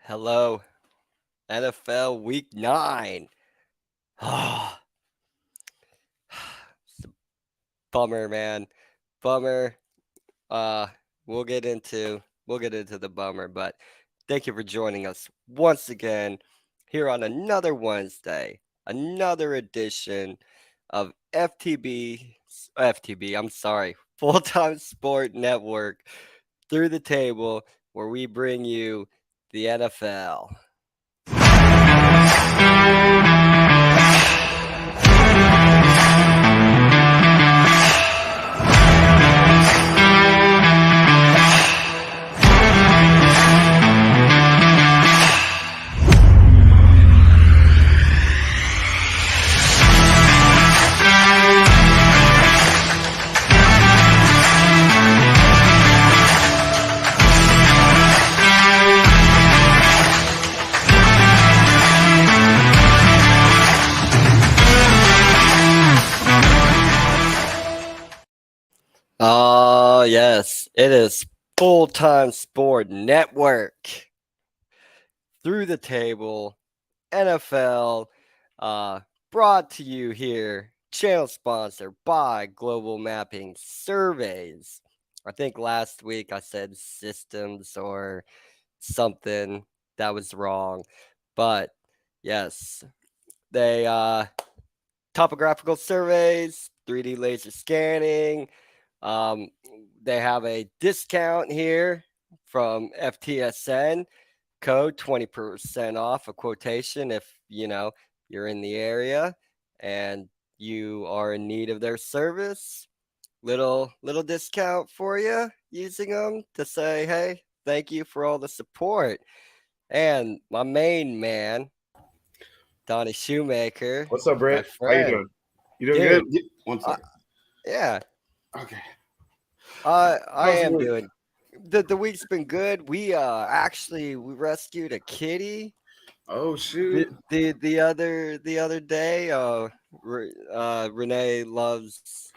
Hello, NFL Week 9. Ah, it's a bummer, man. Bummer. Uh, we'll get into the bummer, but thank you for joining us once again here on another Wednesday, another edition of FTB. I'm sorry, Full Time Sport Network through the table, where we bring you the NFL. Oh, yes, it is Full Time Sport Network through the table, NFL, uh, brought to you here, channel sponsored by Global Mapping Surveys. I think last week I said systems or something that was wrong, but yes, they topographical surveys, 3D laser scanning. Um, they have a discount here from FTSN code 20% off a quotation if you're in the area and you are in need of their service. Little discount for you using them to say, hey, thank you for all the support. And my main man, Donnie Shoemaker, What's up, my Britt? How you friend. doing? You doing good? Dude, One uh, second. yeah, Okay. I How's the am week? doing. The week's been good. We rescued a kitty Oh the shoot. the other day. Renee loves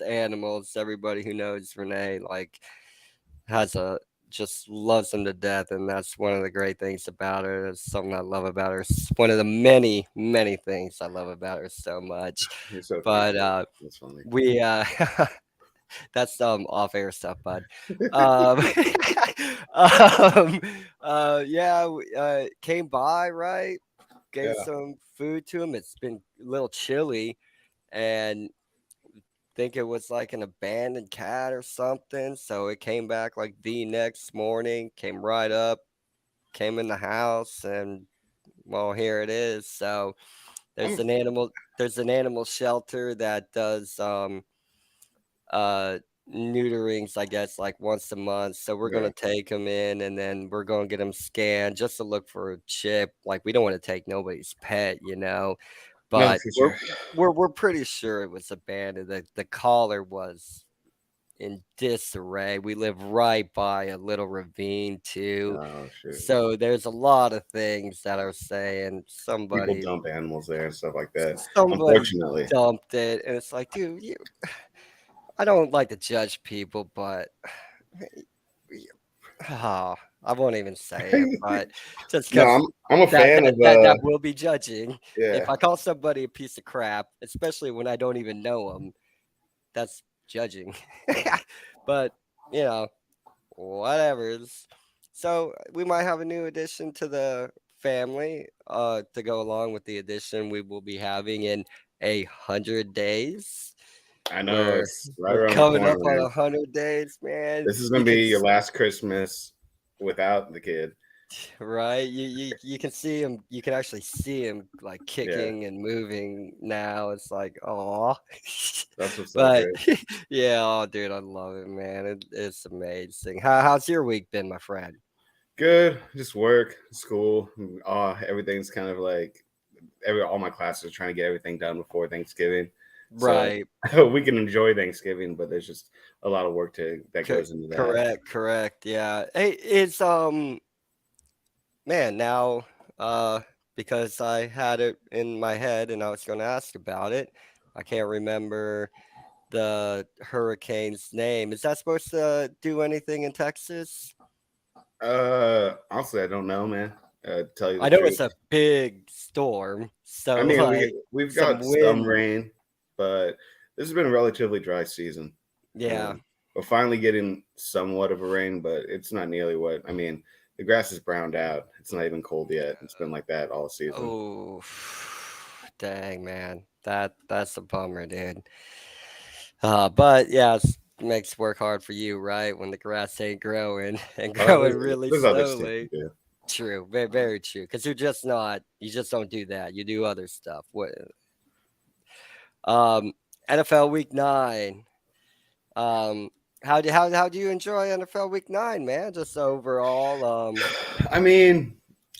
animals. Everybody who knows Renee has a just loves them to death, and that's one of the great things about her. That's something I love about her. It's one of the many things I love about her so much. You're so funny, But Britt. That's funny. we that's off air stuff, bud. Um, yeah, came by, right? Gave Yeah. some food to him. It's been a little chilly, and think it was like an abandoned cat or something. So it came back like the next morning, came right up, came in the house, and well, here it is. So I'm there's an animal shelter that does uh neuterings, I guess, like once a month. So we're yeah. gonna take him in, and then we're gonna get him scanned just to look for a chip. Like we don't want to take nobody's pet. No, But for we're sure. we're pretty sure it was abandoned. The collar was in disarray. We live right by a little ravine too. Oh shoot. So there's a lot of things that are saying People somebody dump animals there and stuff like that. somebody Unfortunately. dumped it, and it's like, dude, I don't like to judge people, but oh, I won't even say it, but just No, because I'm a that fan that of that that will be judging. yeah. If I call somebody a piece of crap, especially when I don't even know them, that's judging. But you know, whatever's. So we might have a new addition to the family to go along with the addition we will be having in 100 days. I know We're it's right we're around the coming corner, up on man. 100 days, man. This is You gonna can be your last Christmas without the kid. right. You can see him. You can actually see him like Yeah. kicking and moving now. It's like, oh, That's what's up, but Britt. yeah, oh, dude, I love it, man. It's amazing. How's your week been, my friend? Good. Just work, school. Everything's kind of like all my classes are trying to get everything done before Thanksgiving. So Right. we can enjoy Thanksgiving, but there's just a lot of work that Co- goes into that. correct. Yeah. Hey, it's man, now uh because I had it in my head and I was going to ask about it. I can't remember the hurricane's name. Is that supposed to do anything in Texas? Honestly, I don't know, man. Tell you the I know truth. it's a big storm, I so mean, like we've some got some wind. rain, but this has been a relatively dry season. Yeah. We're finally getting somewhat of a rain, but it's not nearly what I mean. The grass is browned out. It's not even cold yet. It's been like that all season. Oh, dang, man. That's a bummer, dude. But yeah, it makes work hard for you, right? When the grass ain't growing and growing There's, really there's other stuff to slowly. do. True, very, very true. Because you're just not, you just don't do that. You do other stuff. What? Um, NFL Week 9. Um, how do you enjoy NFL Week 9, man? Just overall. I mean,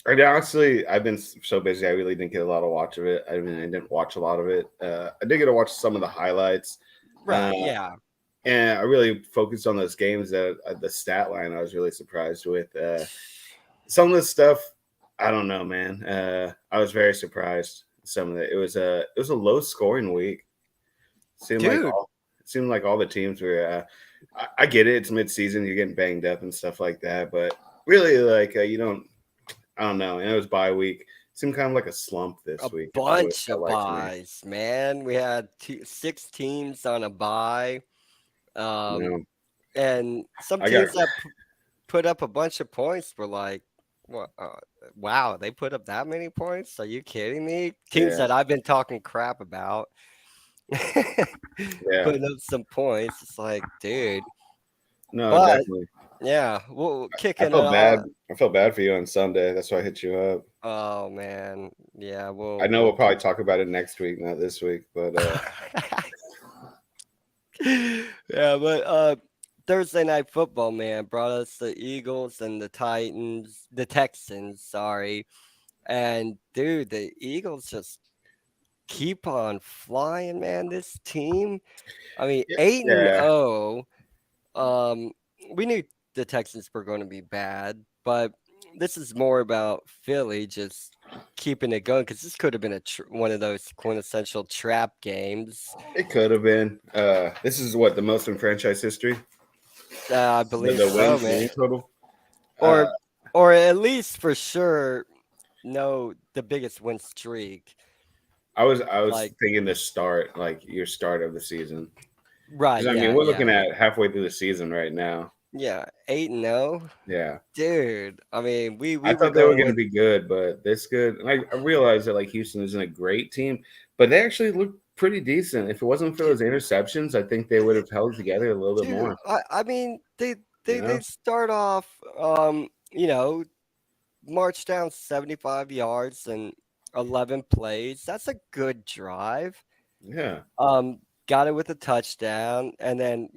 I've been so busy. I really didn't get a lot of watch of it. I mean, I didn't watch a lot of it. I did get to watch some of the highlights. Uh, Right, yeah. and I really focused on those games that the stat line I was really surprised with. Some of the stuff, I don't know, man. I was very surprised. Some of it. It was a low scoring week. Seemed like Dude, all it seemed like all the teams were. I get it. It's mid season. You're getting banged up and stuff like that. But really, like you don't. I don't know. And it was bye week. It seemed kind of like a slump a this week. Is what it bunch felt of like to me. buys, man. We had 6 teams on a buy. You Um, know, and some I got teams that put up a bunch of points were like, "What? Wow, they put up that many points? Are you kidding me?" Teams yeah, that I've been talking crap about yeah. putting up some points. It's like, dude. No, But definitely. yeah, we'll I kicking it felt bad. on. I felt bad for you on Sunday. That's why I hit you up. Oh man, yeah, I we'll know we'll probably talk about it next week, not this week. But yeah, but Thursday night football, man, brought us the Eagles and the Texans, sorry. And dude, the Eagles just keep on flying, man. This team, I mean, yeah, 8 and yeah, 0. Um, we knew the Texans were going to be bad, but this is more about Philly just keeping it going because this could have been one of those quintessential trap games. it could have been. This is what the most in franchise history. I The, believe the so, win, the man. win total. Uh, Or, or at least for sure, no, the biggest win streak. I was Like, thinking the start, like your start of the season, right? because I mean Yeah, we're yeah, looking at halfway through the season right now. yeah. 8 and 0, Yeah, dude. I mean, we I were thought they were going going to with. be good, but this good. And I realized that like Houston isn't a great team, but they actually look pretty decent. If it wasn't for those interceptions, I think they would have held together a little bit Dude, more. I mean, they You they know? they start off, you know, march down 75 yards and 11 plays. That's a good drive. Yeah, Got it with a touchdown, and then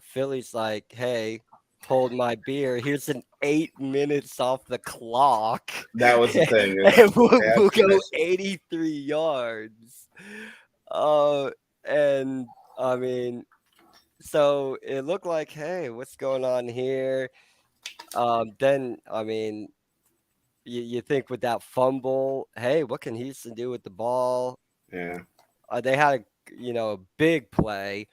Philly's like, "Hey, hold my beer. Here's an 8 minutes off the clock, that was the thing. and They we'll had go finished. 83 yards." Uh, and I mean, so it looked like, hey, what's going on here? Then I mean, you think with that fumble, hey, what can Houston do with the ball? Yeah, They had a big play,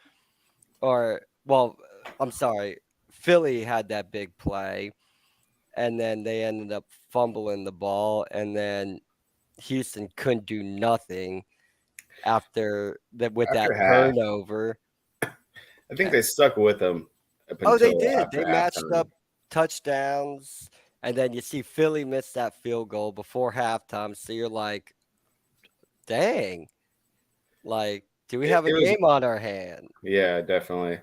or well, I'm sorry, Philly had that big play, and then they ended up fumbling the ball, and then Houston couldn't do nothing after that with after that half, turnover. I think they stuck with them up Oh, they until did. after They matched halftime. up touchdowns, and then you see Philly miss that field goal before halftime. So you're like, dang, like, do we have a It was, game on our hand? yeah, definitely.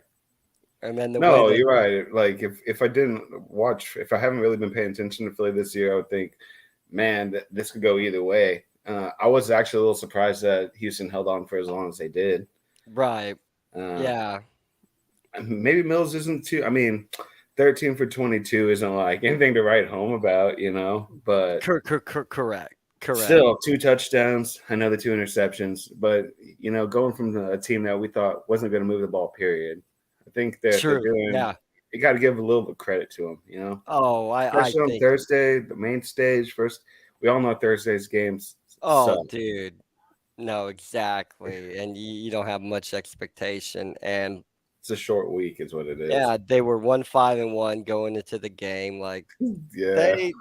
And then the way No, that, you're right. Like if I didn't watch, if I haven't really been paying attention to Philly this year, I would think, man, this could go either way. I was actually a little surprised that Houston held on for as long as they did. right? Uh, Yeah, maybe Mills isn't too. I mean, 13 for 22 isn't like anything to write home about, But correct, correct. still, 2 touchdowns. I know the 2 interceptions, but going from a team that we thought wasn't going to move the ball, period. I think that they're True. doing. Yeah. You got to give a little bit of credit to them. Oh, I Especially on think. Thursday, the main stage. First, we all know Thursday's games Oh, suck. dude. No, exactly. And you don't have much expectation. And It's a short week, is what it is. Yeah, they were 1-5-1 going into the game. Like Yeah, they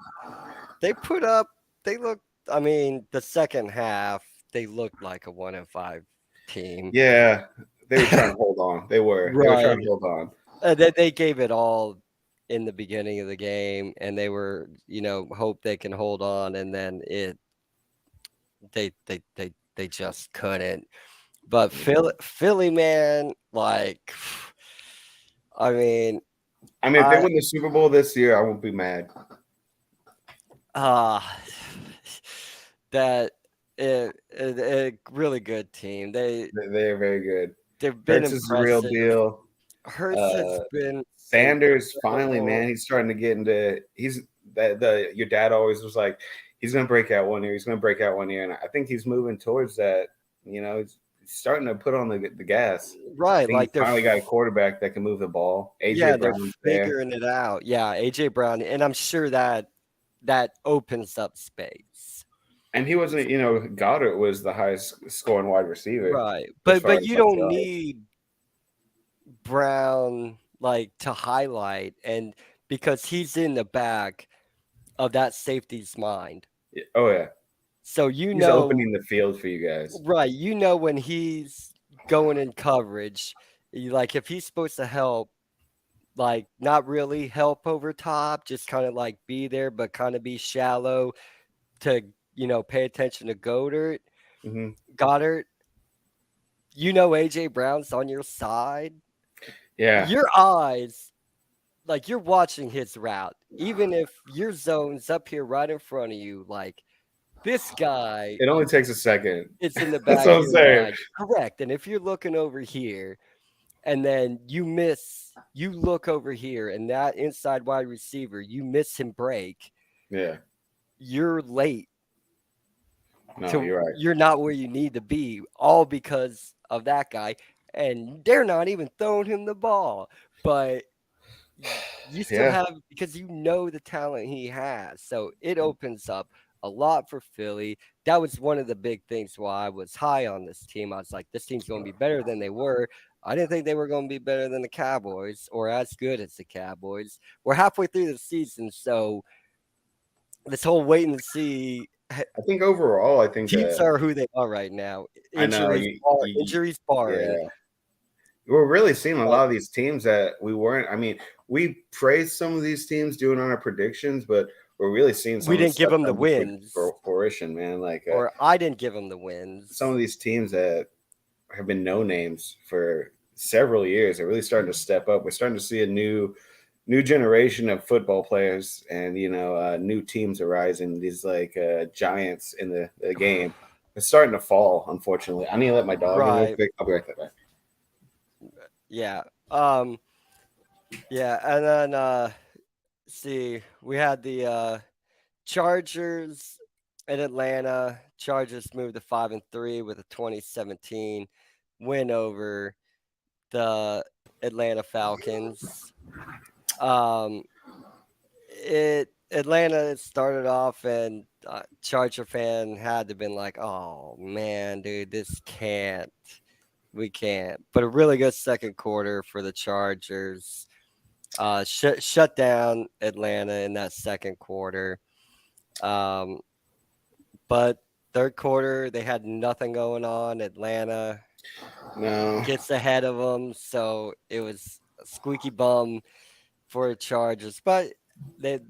they put up. They looked. I mean, the second half they looked like a 1-5 team. yeah. They were trying to hold on. They were. They were Right. trying to hold on. They gave it all in the beginning of the game, and they were, hope they can hold on, and then they just couldn't. But Philly, man, like, I mean, I mean, if they I win the Super Bowl this year, I won't be mad. uh that a really good team. They're very good. They've been Hurts is the real impressive. deal. Hurts has Uh, been Sanders finally, incredible. man, he's starting to get into. He's the your dad always was like, he's gonna break out one year. He's gonna break out one year, and I think he's moving towards that. He's starting to put on the gas. I Right, think like he's finally got a quarterback that can move the ball. AJ they're Brown's there. figuring it out. Yeah, AJ Brown, and I'm sure that opens up space. And he wasn't, Goddard was the highest scoring wide receiver Right. as But far but as you like don't yards. need Brown like to highlight, and because he's in the back of that safety's mind. Oh yeah, So he's opening the field for you guys. right, when he's going in coverage, like if he's supposed to help, like not really help over top, just kind of like be there, but kind of be shallow to, pay attention to Hmm. Goddard, AJ Brown's on your side. Yeah, Your eyes, like you're watching his route, even if your zone's up here right in front of you, like this guy, it only takes a second. it's in the That's back what of I'm your saying. mind. Correct. And if you're looking over here and then you look over here and that inside wide receiver, you miss him break, Yeah, you're late no, you're right. you're not where you need to be, all because of that guy. And they're not even throwing him the ball. But you still Yeah, have, because the talent he has. So it opens up a lot for Philly. That was one of the big things why I was high on this team. I was like, this team's going to be better than they were. I didn't think they were going to be better than the Cowboys or as good as the Cowboys. We're halfway through the season, so this whole wait and see. I think overall, I think Teams are who they are right now. I know Injuries barring. yeah, we're really seeing a But lot of these teams that we weren't. I mean, we praised some of these teams doing on our predictions, but we're really seeing some we of the didn't give stuff them the come to wins, fruition, man. Like or I didn't give them the some wins. of these teams that have been no names for several years are really starting to step up. We're starting to see a new generation of football players, and new teams arising. These like giants in the game. It's starting to fall, unfortunately. I need to let my dog in real Right. quick. I'll be right back. Yeah. Um, yeah, and then see, we had the Chargers in Atlanta. Chargers moved to 5-3 with a 2017 win over the Atlanta Falcons. Um, it Atlanta started off, and Charger fan had to been like, "Oh man, dude, we can't." But a really good second quarter for the Chargers. Shut down Atlanta in that second quarter. Um, but third quarter, they had nothing going on. Atlanta No, gets ahead of them, so it was a squeaky bum for the Chargers. But they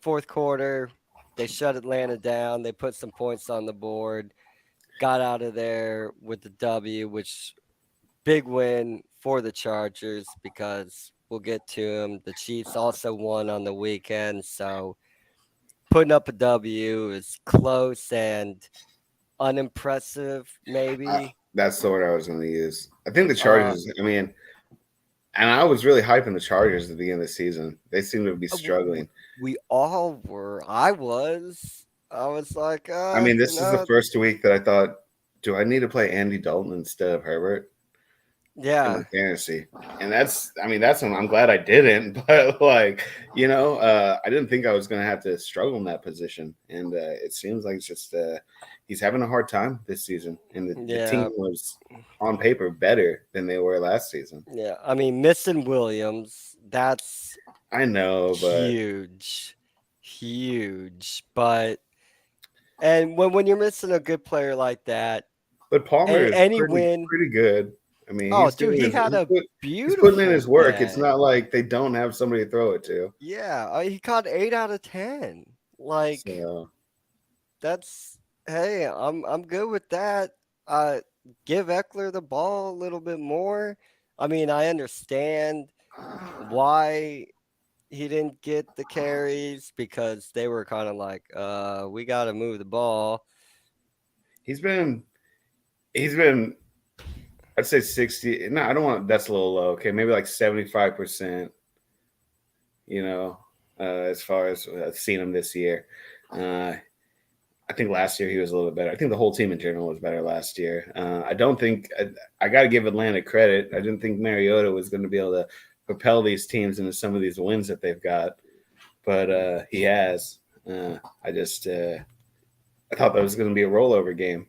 fourth quarter, they shut Atlanta down. They put some points on the board, got out of there with the W, which big win for the Chargers because we'll get to them. The Chiefs also won on the weekend, so putting up a W is close and unimpressive, maybe. that's the word I was going to use. I think the Uh, Chargers. I mean, and I was really hyping the Chargers at the beginning of the season. They seem to be struggling. we all were. I was. I was like, I mean, this is the first week that I thought, do I need to play Andy Dalton instead of Herbert? in my Yeah. fantasy, and that's I'm glad I didn't, but like I didn't think I was gonna have to struggle in that position, and it seems like it's just he's having a hard time this season, and the Yeah. team was on paper better than they were last season. Yeah. I mean, missing Williams, that's I know, but huge. Huge. But and when you're missing a good player like that, Palmer is any win. pretty good. I mean, Oh, dude, he had a he's putting in beautiful his work. It's day. not like they don't have somebody to throw it to. Yeah, he caught 8 out of 10. Like So that's hey, I'm good with that. Uh, give Eckler the ball a little bit more. I mean, I understand why he didn't get the carries because they were kind of like, we got to move the ball. he's been he's been I'd say 60. No, I don't want that's a little low. Okay, maybe like 75%, as far as I've seen him this year. I think last year he was a little bit better. I think the whole team in general was better last year. I don't think I got to give Atlanta credit. I didn't think Mariota was going to be able to propel these teams into some of these wins that they've got, but he has. I thought that was going to be a rollover game.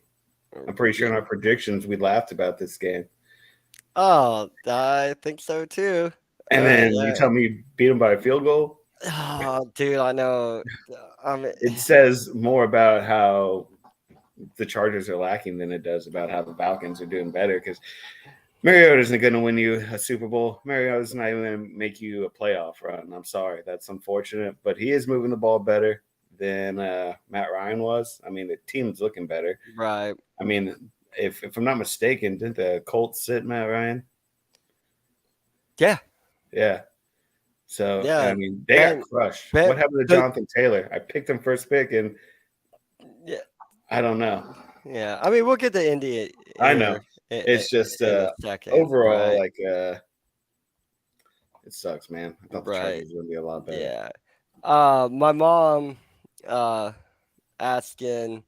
I'm pretty sure in our predictions we laughed about this game. Oh, I think so too. And then you Yeah. tell me you beat him by a field goal. Oh, dude, I know. I mean, It says more about how the Chargers are lacking than it does about how the Falcons are doing better, because Mariota isn't going to win you a Super Bowl. Mariota's not even going to make you a playoff run. I'm sorry. That's unfortunate. But he is moving the ball better than Matt Ryan was. I mean, the team's looking better. right. I mean, if I'm not mistaken, didn't the Colts sit Matt Ryan? Yeah. Yeah. So, Yeah. I mean, they got Ben, crushed. Ben, What happened to the, Jonathan Taylor? I picked him first pick, and yeah. I don't know. Yeah. I mean, we'll get to Indy I know. here It's just in a second. overall, Right. like, it sucks, man. I thought the Right. Chargers were going to be a lot better. Yeah. My mom asking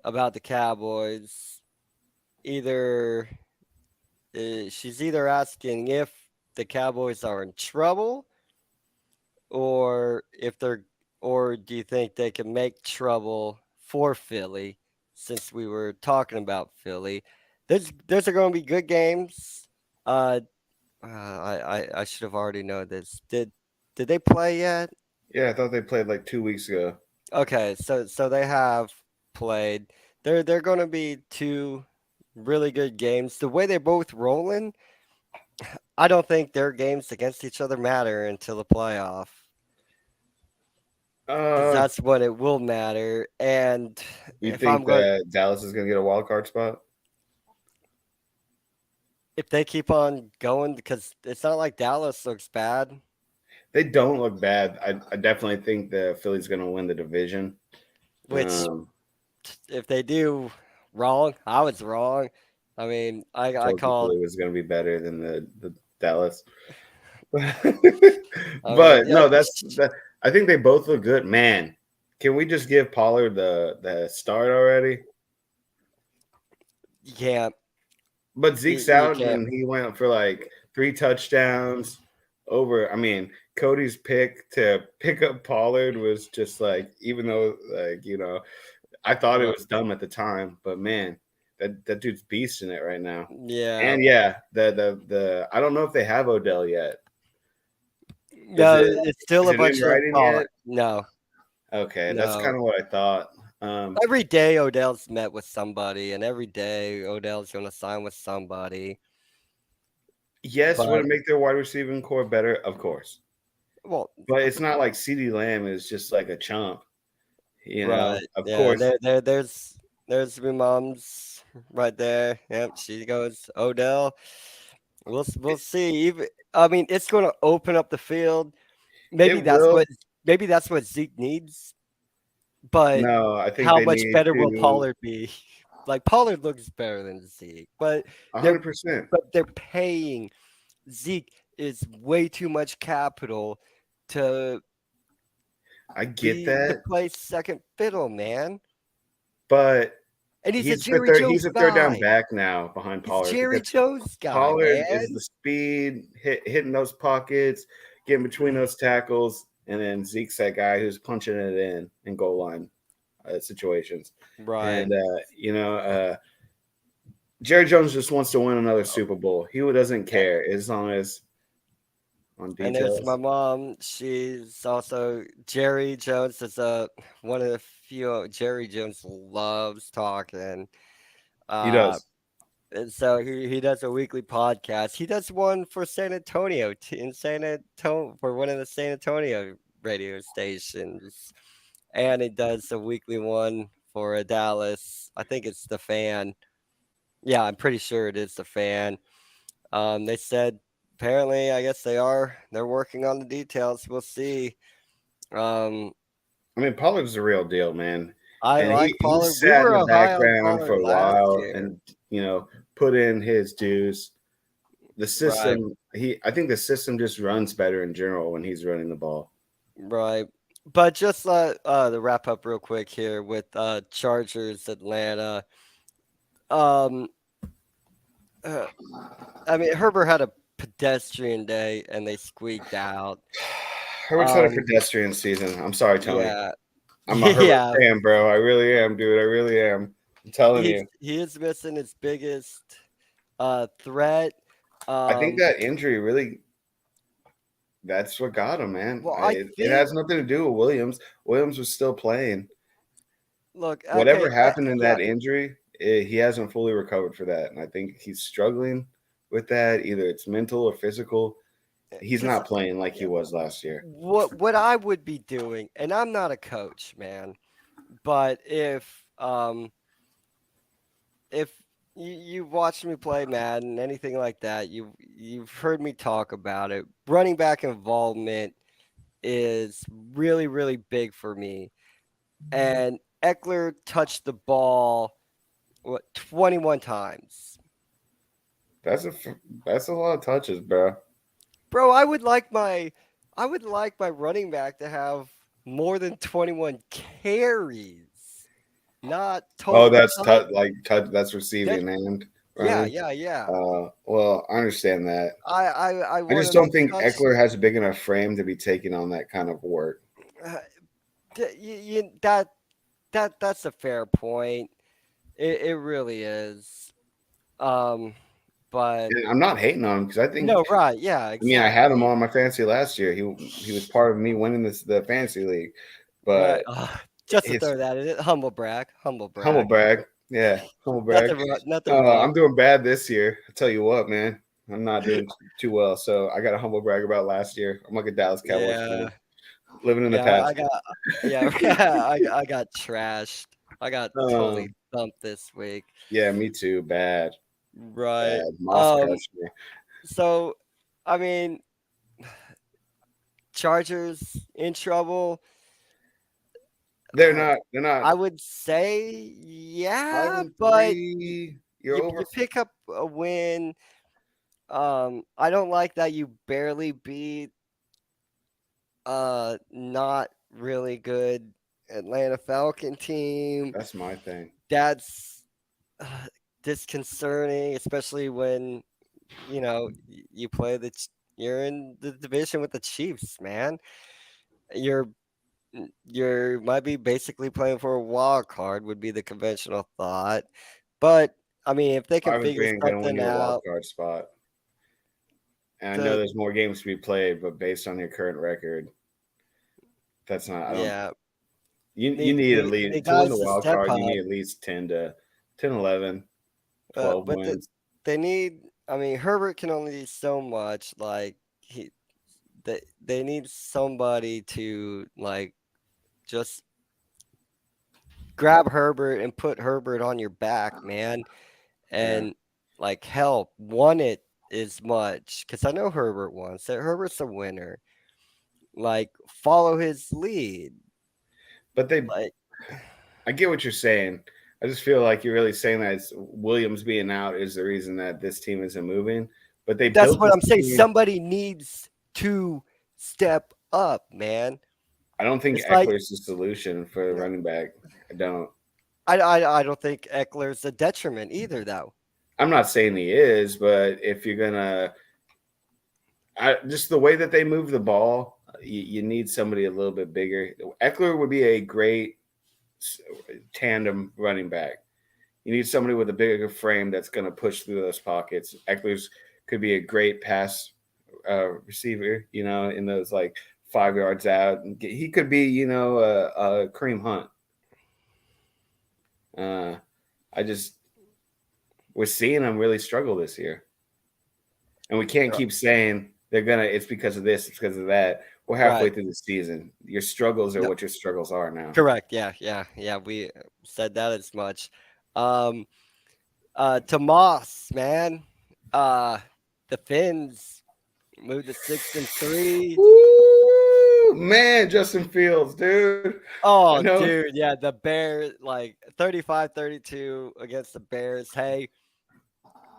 about the Cowboys. Either she's either asking if the Cowboys are in trouble or if they're or do you think they can make trouble for Philly since we were talking about Philly. There's are going to be good games. I should have already known this. Did they play yet? Yeah, I thought they played like 2 weeks ago. Okay, so they have played. They're going to be two really good games. The way they're both rolling, I don't think their games against each other matter until the playoff. Because Uh, that's when it will matter. And you if I'm think going, that Dallas is going to get a wild card spot? if they keep on going, because it's not like Dallas looks bad. They don't look bad. I definitely think the Philly's going to win the division. Which, Um, if they do wrong, I was wrong. I mean, I told you called. Philly was going to be better than the Dallas. I mean, But no, that's that. I think they both look good. Man, can we just give Pollard the start already? you can't. But Zeke's You out, can't. and he went for like 3 touchdowns over. I mean, Cody's pick to pick up Pollard was just like, even though I thought it was dumb at the time, but man, that dude's beasting it right now. Yeah. And yeah, the I don't know if they have Odell yet. No, it's still Is a it bunch in of writing call. yet? No, Okay, that's no. kind of what I thought. Every day Odell's met with somebody, and every day Odell's going to sign with somebody. Yes, would But it make their wide receiving core better? Of course, well, but it's not like CeeDee Lamb is just like a chump. right? Of Yeah, course, there's my mom's right there. Yep, she goes Odell. We'll see. Even I mean, it's going to open up the field. Maybe it will. that's what Zeke needs. But No, I think how they much need better will to Pollard be? Like Pollard looks better than Zeke, but they're 100%. they're paying Zeke is way too much capital to I get to that, play second fiddle, man. but and he's a He's the Jerry third. He's Jones a third down guy. back now behind He's a Pollard Jerry because Jones guy, Pollard is man. the speed, hitting those pockets, getting between those tackles, and then Zeke's that guy who's punching it in goal line situations. Right. And Jerry Jones just wants to win another Super Bowl. He doesn't care as long as on And there's my details. mom. She's also Jerry Jones is one of the few Jerry Jones loves talking. He Uh, does. and so he does a weekly podcast. He does one for San Antonio in San Antonio for one of the San Antonio radio stations, and he does a weekly one for Dallas. I think it's the Fan. Yeah, I'm pretty sure it is the Fan. They said apparently, I guess they're working on the details. We'll see. Um, I mean, Pollard's the real deal, man. I And like he Pollard. We sat in were the high on background for Pollard a last while year, and put in his dues. The right? system, I think the system just runs better in general when he's running the ball. Right. But just to wrap up real quick here with Chargers Atlanta. Um, uh, I mean Herbert had a pedestrian day and they squeaked out. Herbert's had a Um, pedestrian season. I'm sorry, Tony. yeah, I'm a Herbert yeah. fan, bro. I really am, dude. I really am. I'm telling you. He is missing his biggest threat. I think Um, that injury really that's what got him, man. well, I It think has nothing to do with Williams. Williams was still playing. look, Whatever okay, happened in yeah, that injury, he hasn't fully recovered for that. And I think he's struggling with that. Either it's mental or physical. He's because not playing like he was last year. what I would be doing, and I'm not a coach, man, but if you've watched me play Madden, anything like that, you've heard me talk about it. Running back involvement is really, really big for me. And Eckler touched the ball 21 times. That's a that's a lot of touches, bro. Bro, I would like my running back to have more than 21 carries, not Oh, total that's touch. that's That, receiving and yeah, running. yeah, yeah. Well, I understand that. I I want just him don't to think touch. Eckler has a big enough frame to be taking on that kind of work. Uh, that's a fair point. It really is. Um, but And I'm not hating on him because I think no, right? Yeah, I mean I had him exactly. on my fantasy last year. He was part of me winning the fantasy league, Right. but Just to his throw that in, humble brag, humble humble brag. brag, yeah, humble brag. Nothing wrong. I'm doing bad this year. I tell you what, man, I'm not doing too well. So I got a humble brag about last year. I'm like a Dallas Cowboys Yeah, fan, living in the yeah. past. Yeah, I got trashed. I got totally Um, thumped this week. yeah, me too. Bad, Right. bad. Moss crushed me. So, I mean, Chargers in trouble. They're Uh, not. They're not. I would say, Five yeah, and but three. You're over. you pick up a win. I don't like that you barely beat not really good Atlanta Falcon team. That's my thing. That's disconcerting, especially when you play you're in the division with the Chiefs, man. You're you might be basically playing for a wild card would be the conventional thought. But I mean, if they can 5 and 3 figure ain't gonna win something you a wild out, card spot. And I know the there's more games to be played, but based on your current record, that's not. I don't. yeah, You need at the least to win the guys to wild step card. You up, need at least 10, 11, 12 but wins. they need. I mean, Herbert can only do so much. Like they need somebody to like just grab Herbert and put Herbert on your back, man, Yeah, and like help want it as much because I know Herbert wants it. Herbert's a winner. Like follow his lead. but they. Like I get what you're saying. I just feel like you're really saying that Williams being out is the reason that this team isn't moving. But they that's built what this I'm saying. team. Somebody needs to step up, man. I don't think It's like Eckler's the solution for the running back. I don't. I don't think Eckler's a detriment either, though. I'm not saying he is, but if you're gonna, just the way that they move the ball, you need somebody a little bit bigger. Eckler would be a great tandem running back. You need somebody with a bigger frame that's going to push through those pockets. Eckler's could be a great pass receiver, in those like 5 yards out. He could be, a Kareem Hunt. I just we're seeing them really struggle this year, and we can't keep saying it's because of this, it's because of that. We're halfway through the season. Your struggles are what your struggles are now. Correct. Yeah. We said that as much. Tomas, man. The Finns moved to 6-3. Woo! Man, Justin Fields, dude. Oh, dude, yeah, the Bears, like 35-32 against the Bears. Hey,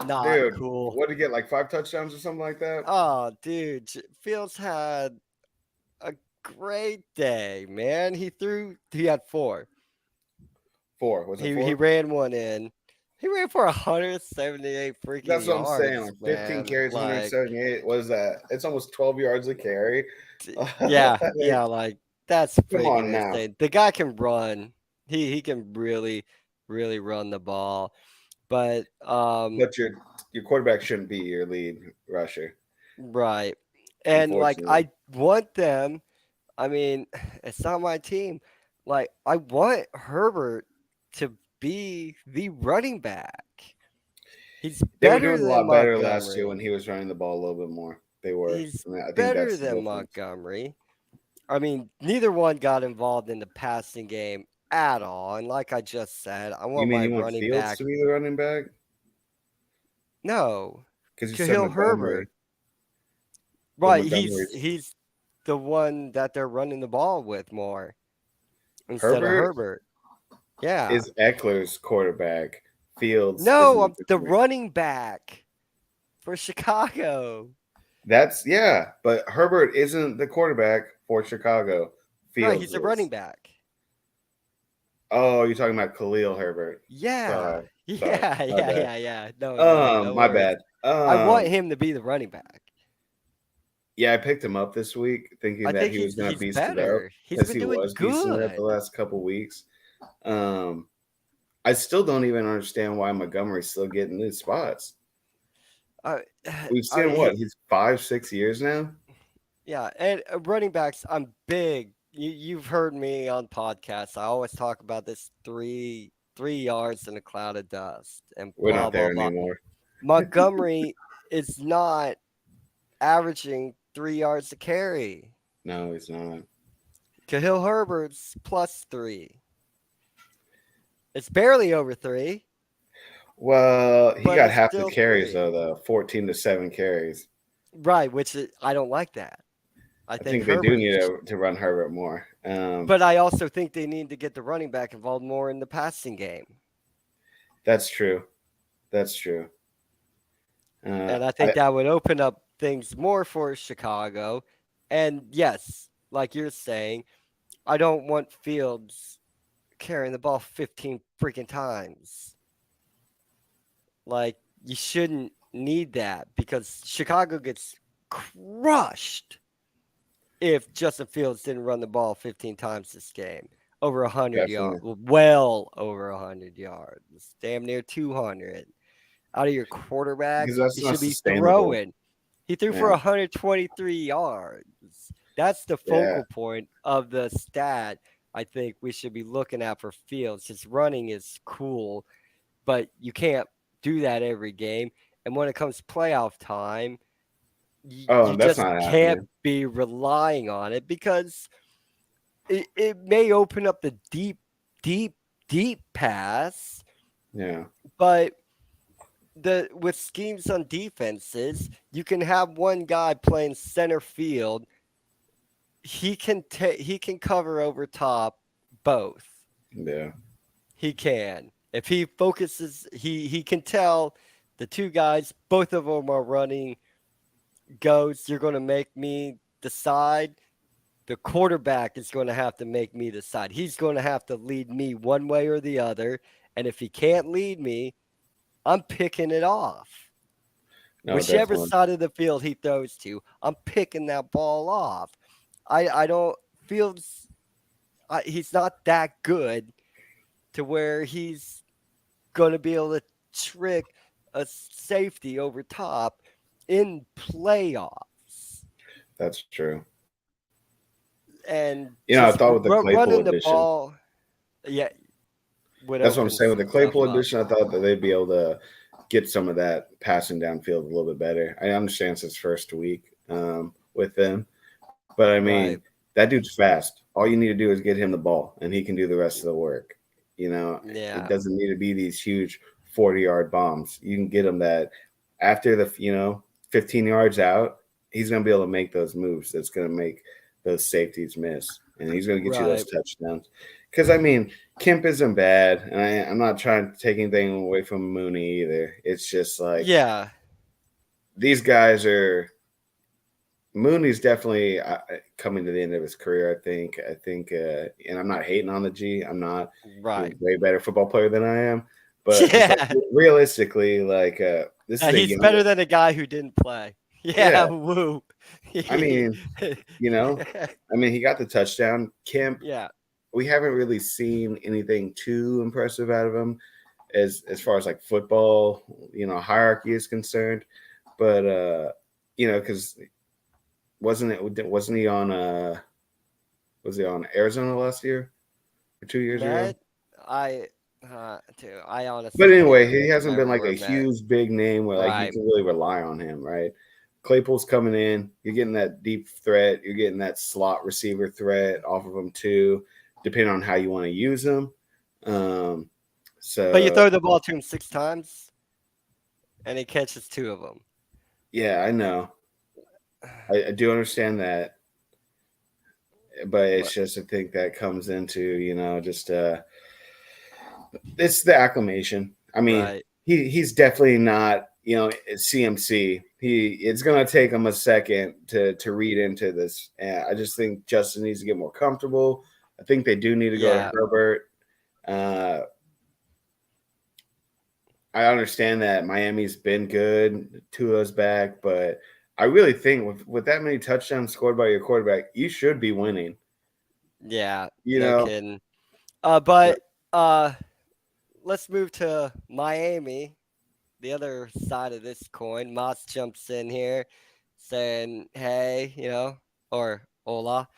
not cool. What did he get, like 5 touchdowns or something like that? Oh, dude, Fields had a great day, man. He had 4. 4, was it 4? He ran one in. He ran for 178 freaking yards. That's what I'm saying. Like 15 carries, 178. What is that? It's almost 12 yards a carry. Yeah, like that's freaking insane. The guy can run. He can really, really run the ball. But your quarterback shouldn't be your lead rusher. Right. And like I want them. I mean, it's not my team. Like I want Herbert to be the running back. He's better. They were doing a lot better last year when he was running the ball a little bit more. They were. He's better than Montgomery. I mean, neither one got involved in the passing game at all. And like I just said, I want my running back to be the running back. No, because Herbert. Right, he's the one that they're running the ball with more instead of Herbert. Yeah, is Eckler's quarterback. Fields. No, I'm the running back for Chicago. But Herbert isn't the quarterback for Chicago. Fields no, he's a running back. Oh, you're talking about Khalil Herbert. Yeah. Yeah. No, my bad. I want him to be the running back. Yeah, I picked him up this week thinking that he was going to beast it up. He's been doing good. Beasting it up the last couple weeks. I still don't even understand why Montgomery's still getting these spots. We've seen he's 5-6 years now. Yeah, and running backs, I'm big. You've heard me on podcasts. I always talk about this 3 yards in a cloud of dust. And we're not there anymore. Montgomery is not averaging 3 yards to carry. No, he's not. Khalil Herbert's +3. It's barely over 3. Well, he got half the carries, though, 14 to 7 carries. Right, which I don't like that. I think they do need to run Herbert more. But I also think they need to get the running back involved more in the passing game. That's true. And I think that would open up things more for Chicago. And yes, like you're saying, I don't want Fields carrying the ball 15 freaking times. Like, you shouldn't need that because Chicago gets crushed if Justin Fields didn't run the ball 15 times this game. Over 100 yards. Well over 100 yards. Damn near 200. Out of your quarterback, you should be throwing. He threw for 123 yards. That's the focal point of the stat I think we should be looking at for Fields. His running is cool, but you can't do that every game. And when it comes to playoff time, you just can't be relying on it because it may open up the deep pass. Yeah. But with schemes on defenses, you can have one guy playing center field. He can cover over top both. Yeah. He can. If he focuses, he can tell the two guys, both of them are running goes. You're going to make me decide. the quarterback is going to have to make me decide. He's going to have to lead me one way or the other. And if he can't lead me, I'm picking it off. No, Whichever definitely. side of the field he throws to, I'm picking that ball off. I don't feel he's not that good to where he's going to be able to trick a safety over top in playoffs. That's true. And I just thought with the Claypool running the addition, ball, yeah, would that's what I'm open saying. With the some stuff Claypool up. addition, I thought that they'd be able to get some of that passing downfield a little bit better. I understand it's his first week with them, but I mean, Right. that dude's fast. All you need to do is get him the ball, and he can do the rest of the work. It Yeah. doesn't need to be these huge 40-yard bombs. You can get him that after the 15 yards out, he's going to be able to make those moves. That's going to make those safeties miss, and he's going to get you those Right. touchdowns. Because I mean, Kemp isn't bad, and I'm not trying to take anything away from Mooney either. It's just like Yeah. these guys are. Mooney's definitely coming to the end of his career. I think, and I'm not hating on the G. I'm not. He's Right. a way better football player than I am. But it's like Yeah. realistically, like this is a He's young. better than a guy who didn't play. Yeah. Yeah, Woo. I mean, you know, he got the touchdown. Kemp, Yeah. we haven't really seen anything too impressive out of him as far as like football, hierarchy is concerned. But because wasn't he on was he on Arizona last year or 2 years ago? Matt, I, too, I But honestly can't anyway, even he hasn't been remember like where a Matt. huge big name where like you Right. can really rely on him, right? Claypool's coming in, you're getting that deep threat, you're getting that slot receiver threat off of him too, depending on how you want to use him. Um, But you so throw the ball to him 6 times and he catches two of them. yeah, I know, I do understand that, but it's But just I think that comes into just it's the acclimation. I mean, right. he's definitely not CMC. It's gonna take him a second to read into this. And I just think Justin needs to get more comfortable. I think they do need to go to Yeah. Herbert. Uh, I understand that Miami's been good, Tua's back, but I really think with that many touchdowns scored by your quarterback, you should be winning. Yeah. You No know, kidding. but But let's move to Miami, the other side of this coin. Moss jumps in here saying, hey, or hola.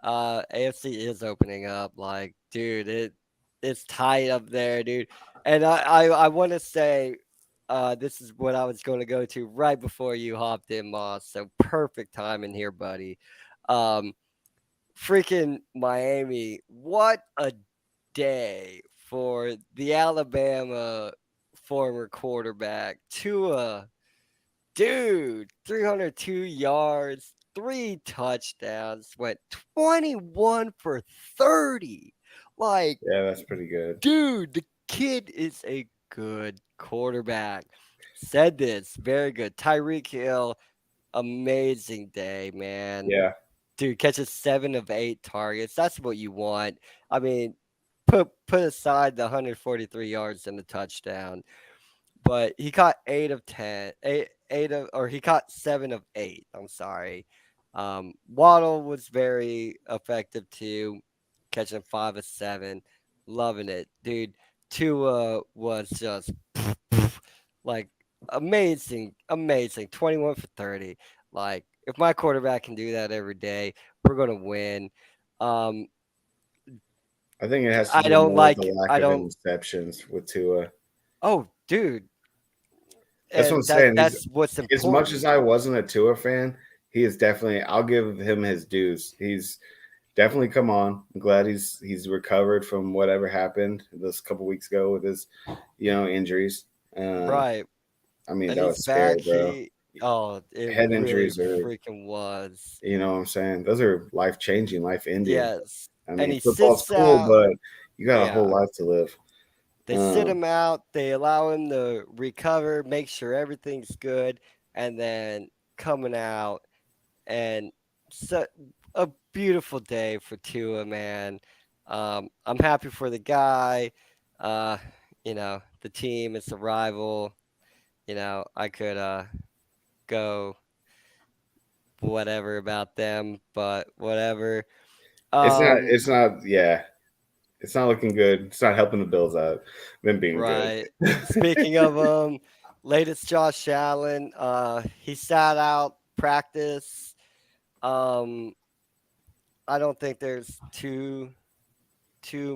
AFC is opening up. Like, dude, it's tight up there, dude. And I want to say, this is what I was going to go to right before you hopped in, Moss. So perfect timing here, buddy. Um, freaking Miami, what a day for the Alabama former quarterback Tua. Dude, 302 yards, 3 touchdowns, went 21 for 30. Like, yeah, that's pretty good. dude, the kid is a good quarterback. Said this, very good. Tyreek Hill, amazing day, man. Yeah, Dude, catches 7 of 8 targets. That's what you want. I mean, put aside the 143 yards and the touchdown, but he caught 8 of 10, or he caught 7 of 8. I'm sorry. Waddle was very effective too, catching 5 of 7. Loving it, dude. Tua was just like amazing, amazing. 21 for 30. Like, if my quarterback can do that every day, we're gonna win. Um, I think it has to I do don't more with the like. lack I of don't. interceptions with Tua. Oh, dude, That's what I'm and saying. He's that's what's as much as important. I wasn't a Tua fan, he is definitely. I'll give him his dues. He's definitely come on. I'm glad he's recovered from whatever happened this couple weeks ago with his, injuries. Uh, Right. I mean, And that he's was scary, back. bro. It Head really injuries are, freaking was. what I'm saying? Those are life changing, life ending. Yes. I And mean, he football's sits cool, out. but you got a whole Yeah. life to live. They sit Um, him out. They allow him to recover, make sure everything's good, and then coming out and so a beautiful day for Tua, man. I'm happy for the guy. Uh, the team is a rival. I could go whatever about them, but whatever. It's not. Um, It's not. Yeah, it's not looking good. It's not helping the Bills out. Them being good. right. Speaking of latest Josh Allen, he sat out practice. Um, I don't think there's too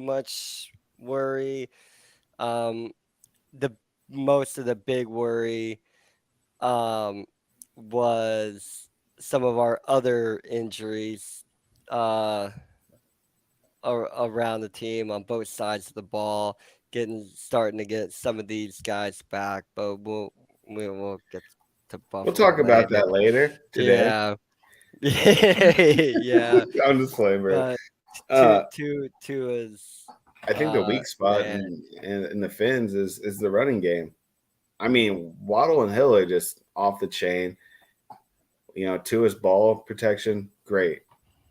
much worry. Um, the most of the big worry um, was some of our other injuries uh, around the team on both sides of the ball, starting to get some of these guys back, but we'll get to We'll Buffalo talk about later. that later today. Yeah, yeah, I'm just playing, bro. but Uh, two is I think the weak spot man, in the Finns is the running game. I mean, Waddle and Hill are just off the chain. Tua's ball protection, great.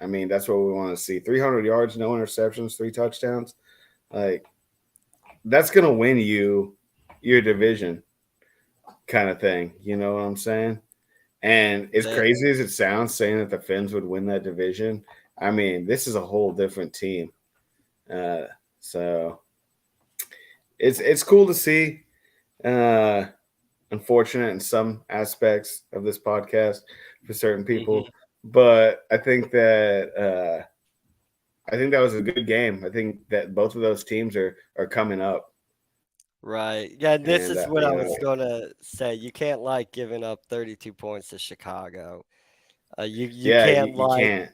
I mean, that's what we want to see. 300 yards, no interceptions, 3 touchdowns. Like, that's going to win you your division kind of thing. You know what I'm saying? And as that crazy as it sounds, saying that the Finns would win that division, I mean, this is a whole different team. Uh, so it's cool to see. Uh, Unfortunate in some aspects of this podcast for certain mhm, people, but I think that was a good game. I think that both of those teams are coming up, right. Yeah, this and is what I was gonna say. You can't like giving up 32 points to Chicago. You yeah, can't you like can't.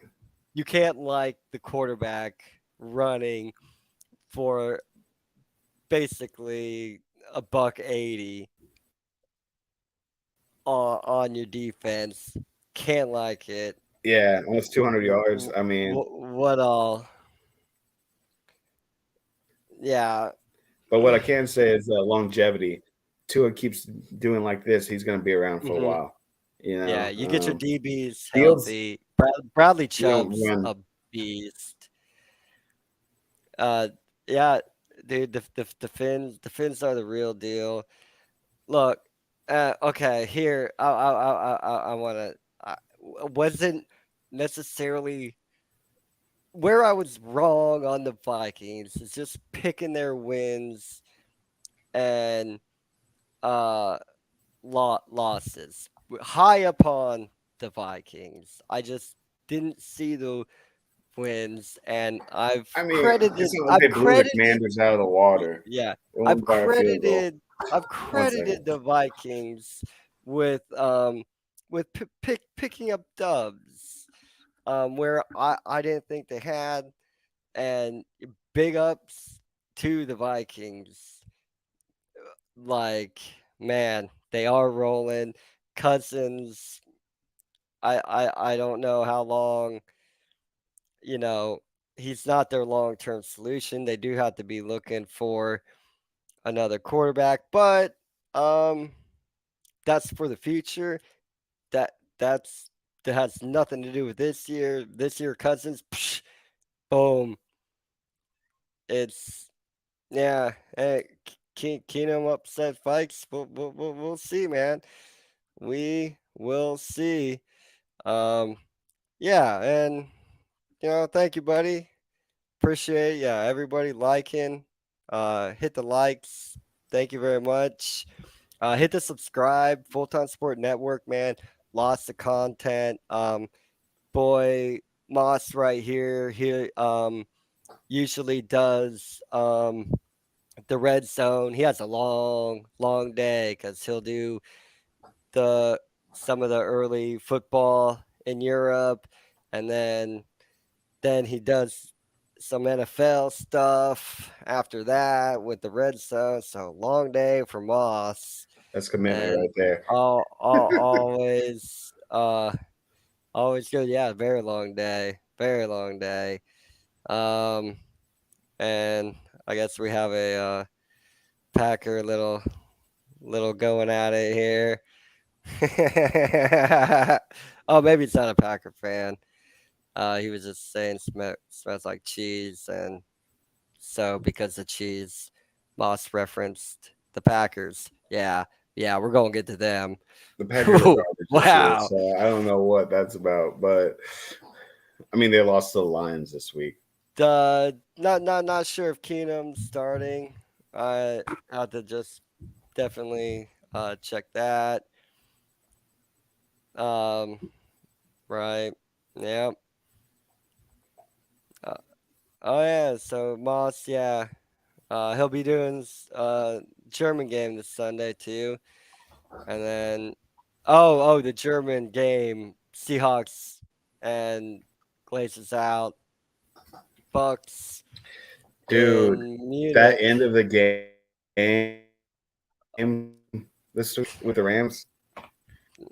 the quarterback running for basically a buck 80 on your defense. Can't like it. Yeah, almost 200 yards. I mean, What all? Yeah. but what I can say is longevity. Tua keeps doing like this, he's going to be around for a hmm while. You Yeah, know, you get your DBs Fields, healthy. Bradley you don't Chubb's run. a beast. Uh, yeah, dude, the Finns are the real deal. Look, okay, here I wanna. Wasn't necessarily where I was wrong on the Vikings is just picking their wins and uh losses high upon the Vikings. I just didn't see the wins, and I mean, it's not like they blew the Commanders out of the water. yeah, They I've won by a field goal. credited I've 1 second. credited the Vikings with picking up dubs where I didn't think they had, and big ups to the Vikings. Like, man, they are rolling. Cousins, I don't know how long, you know, he's not their long-term solution. They do have to be looking for another quarterback, but um that's for the future. That that's that has nothing to do with this year. This year, Cousins, psh, boom. It's yeah. Keenum upset Vikes. We'll see, man. We will see. Um, yeah, and thank you, buddy. Appreciate yeah everybody liking. Hit the likes. Thank you very much. Hit the subscribe. Full Time Sport Network, man. Lots of content. Boy Moss right here. He usually does the red zone. He has a long day because he'll do the some of the early football in Europe, and then he does some NFL stuff after that with the red zone. So long day for Moss, That's commitment and right there. always always good. Yeah, very long day. Um, and I guess we have a Packer little going at it here. Oh, maybe it's not a Packer fan. He was just saying smells like cheese, and so because of cheese, Moss referenced the Packers. Yeah, yeah, we're gonna get to them. The Packers are garbage this year, Wow. so I don't know what that's about. But I mean, they lost to the Lions this week. Not sure if Keenum's starting. I have to just definitely check that. Um, right. Yeah. Uh, oh yeah. So Moss, yeah. He'll be doing German game this Sunday too, and then the German game Seahawks and Glazers out Bucks Dude, in that Munich. end of the game this week with the Rams, Oh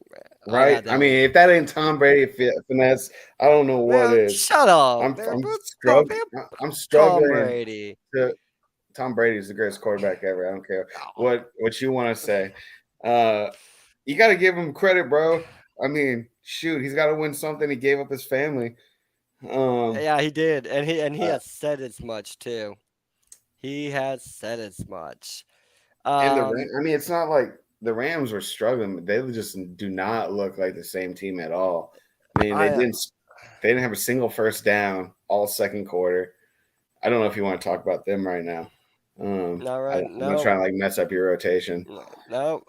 right? yeah, I that mean, was if that ain't Tom Brady finesse, I don't know what man. is. Shut up, I'm man. I'm But Tom, struggling. man, I'm Tom struggling Brady. to. Tom Brady is the greatest quarterback ever. I don't care Oh, what you want to say. Uh, you got to give him credit, bro. I mean, shoot, he's got to win something. He gave up his family. Um, yeah, he did, and he uh, has said as much too. He has said as much. and Um, I mean, it's not like the Rams were struggling. They just do not look like the same team at all. I mean, I they didn't have a single first down all second quarter. I don't know if you want to talk about them right now. not right. I'm not No, trying to like mess up your rotation. no.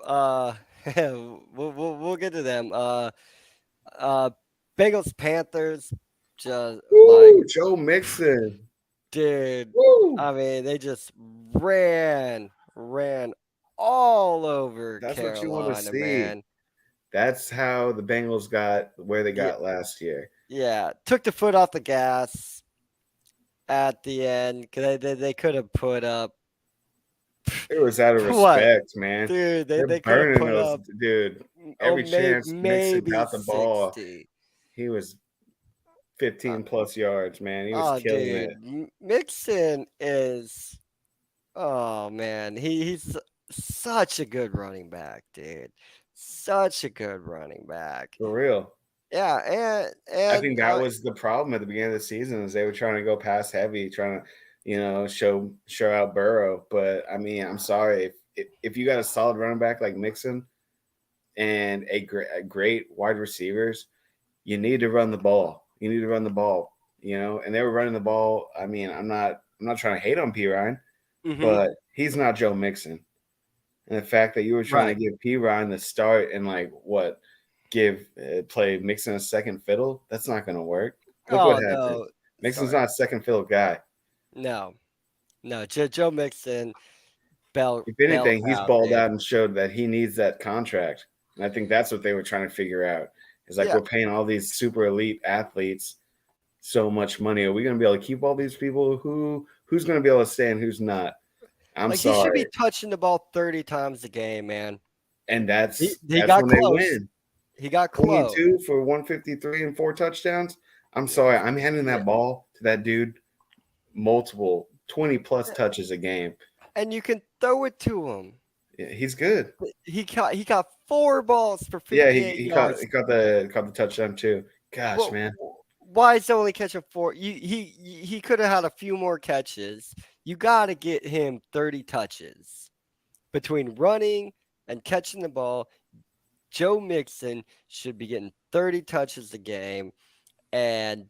We'll get to them. Uh, Bengals Panthers. Just like Woo, Joe Mixon. dude. Woo. I mean, they just ran all over That's what you want to Carolina, see. man. That's how the Bengals got where they Yeah, got last year. yeah. Took the foot off the gas at the end because they could have put up It was out of what, respect, man. dude? They They're they could have burning put those, up dude. Every chance Mixon maybe got the ball, 60. he was Uh, 15 plus yards, man. He was oh, killing dude, it. Mixon is. Oh man, he's such a good running back, dude. Such a good running back. For real. Yeah, I and think that was the problem at the beginning of the season is they were trying to go pass heavy, trying to, show out Burrow. But I mean, I'm sorry if you got a solid running back like Mixon and a great wide receivers, you need to run the ball. You need to run the ball. And they were running the ball. I mean, I'm not trying to hate on P Ryan, hmm but he's not Joe Mixon. And the fact that you were trying right. to give P Ryan the start and like what give play Mixon a second fiddle, that's not going to work. Look what Oh happened. no, Mixon's sorry, not a second fiddle guy. no, no. Joe Mixon If bells anything, he's out, balled dude. out and showed that he needs that contract. And I think that's what they were trying to figure out. Is like Yeah, we're paying all these super elite athletes so much money. Are we going to be able to keep all these people? Who's going to be able to stay and who's not? I'm like he should be sorry. touching the ball 30 times a game, man. And He that's he that's got when they close. win. He got close. 22 for 153 and 4 touchdowns. I'm sorry. I'm handing Yeah, that ball to that dude multiple 20 plus touches a game. and you can throw it to him. Yeah, he's good. He got 4 balls for Yeah, he, 58 he caught yards. he caught the touchdown too. Gosh, Well, man. why is he only catching 4? He could have had a few more catches. You got to get him 30 touches between running and catching the ball. Joe Mixon should be getting 30 touches a game, and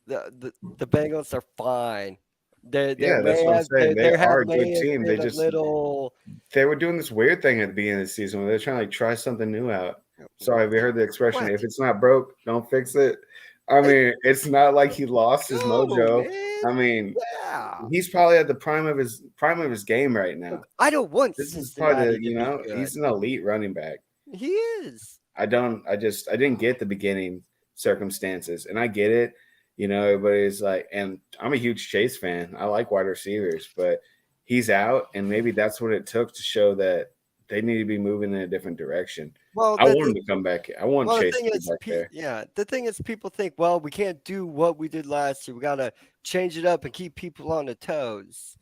the Bengals are fine. There Yeah, that's may what I'm have saying. They there are have a good may have team. been a little. They were doing this weird thing at the beginning of the season where they're trying to like try something new out. Sorry, we heard the expression, What? if it's not broke, don't fix it. I Like, mean, it's not like he lost his no, mojo. man. I mean, Yeah. he's probably at the prime of his game right now. I don't want This is probably Cincinnati to be good. he's an elite running back. He is. I didn't get the beginning circumstances, and I get it. Everybody's like, and I'm a huge Chase fan. I like wide receivers, but he's out, and maybe that's what it took to show that they need to be moving in a different direction. Well, I want him to come back. I want well, the Chase thing to be is, back there. the thing is, people think, well, we can't do what we did last year. We gotta change it up and keep people on the toes.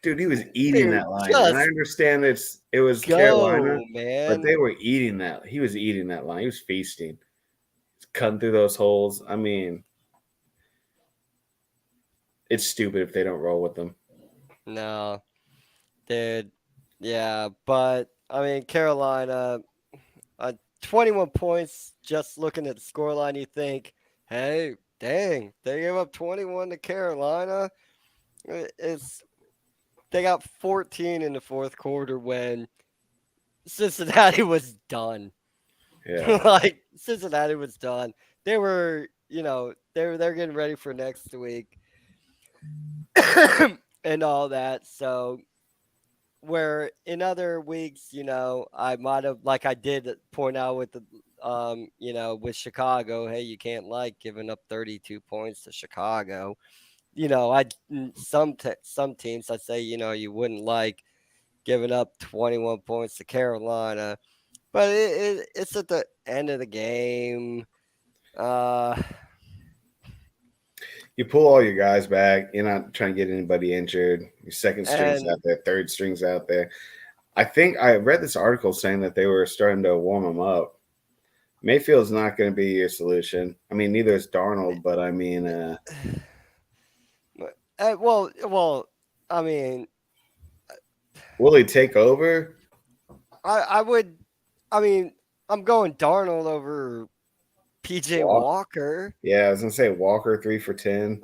Dude, he was eating Dude, that line, and I just understand it was Carolina, go, but man. they were eating that. He was eating that line. He was feasting. cutting through those holes. I mean, it's stupid if they don't roll with them. No, dude. Yeah, but I mean, Carolina, 21 points. Just looking at the scoreline, you think, hey, dang, they gave up 21 to Carolina. It's they got 14 in the fourth quarter when Cincinnati was done. Yeah. Like Cincinnati was done. They were, they're getting ready for next week and all that. So where in other weeks, I might have like I did point out with the with Chicago, hey, you can't like giving up 32 points to Chicago. I some teams I'd say, you wouldn't like giving up 21 points to Carolina. But it's at the end of the game. You pull all your guys back. You're not trying to get anybody injured. Your second string's And out there, third string's out there. I think I read this article saying that they were starting to warm them up. Mayfield's not going to be your solution. I mean, neither is Darnold, but I mean, well, I mean, will he take over? I would. I mean, I'm going Darnold over PJ Walker. Yeah, I was gonna say Walker 3 for 10,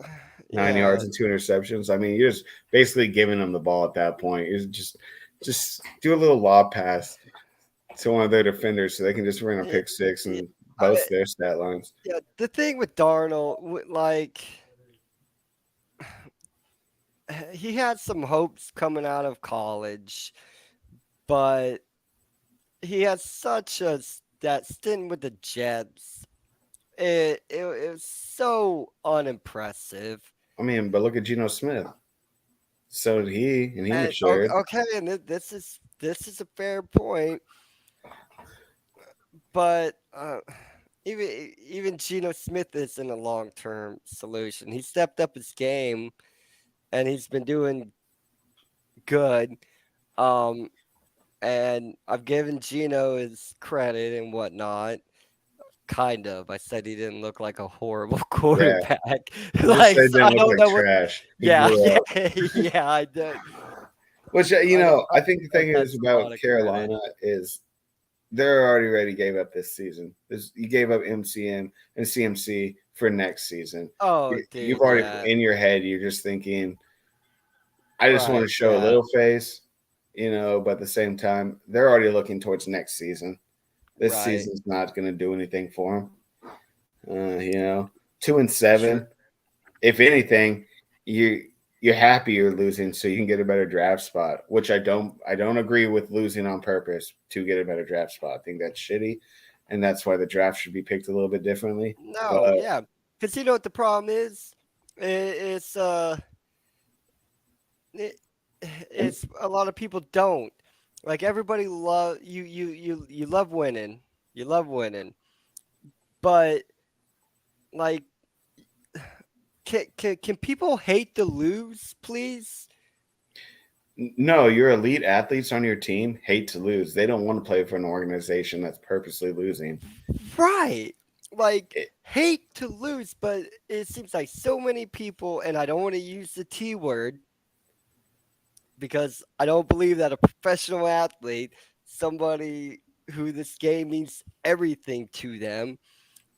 9 Yeah. yards and 2 interceptions. I mean, you're just basically giving them the ball at that point. You're just do a little lob pass to one of their defenders so they can just run a pick six and boast their stat lines. Yeah, the thing with Darnold, like he had some hopes coming out of college, but he had such that stint with the Jets. It was so unimpressive. I mean, but look at Geno Smith. So did he, and he matured. Okay, and this is a fair point, but even Geno Smith isn't a long-term solution. He stepped up his game, and he's been doing good. And I've given Geno his credit and whatnot. Kind of. I said he didn't look like a horrible quarterback. Yeah. Like they didn't I look don't like know what. trash. Yeah, yeah, I did. Which I think the thing is about Carolina is they're already ready gave up this season. You gave up MCM and CMC for next season. Oh, dude, you've already in your head. You're just thinking, I just want to show a little face, but at the same time, they're already looking towards next season. This season's not going to do anything for them. 2-7. Sure. If anything, you're happy you're losing so you can get a better draft spot, which I don't agree with losing on purpose to get a better draft spot. I think that's shitty, and that's why the draft should be picked a little bit differently. No, yeah, because you know what the problem is? It's a lot of people don't. Like everybody love you love winning. You love winning. But like can people hate to lose, please? No, your elite athletes on your team hate to lose. They don't want to play for an organization that's purposely losing. Right. Like hate to lose, but it seems like so many people, and I don't want to use the T word, because I don't believe that a professional athlete, somebody who this game means everything to them,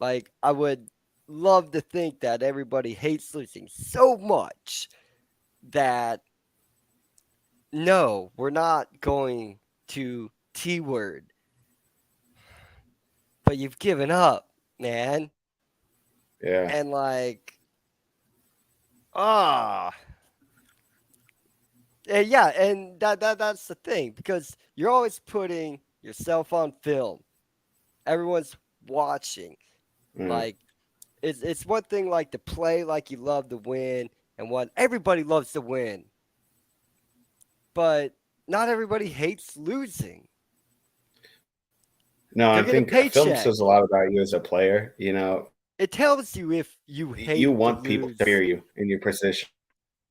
like I would love to think that everybody hates losing so much that no, we're not going to T word. But you've given up, man. Yeah. And like, yeah, and that's the thing, because you're always putting yourself on film. Everyone's watching. Like it's one thing like to play like you love to win, and everybody loves to win. But not everybody hates losing. No, I think film says a lot about you as a player. It tells you if you hate. You want people to hear you in your position.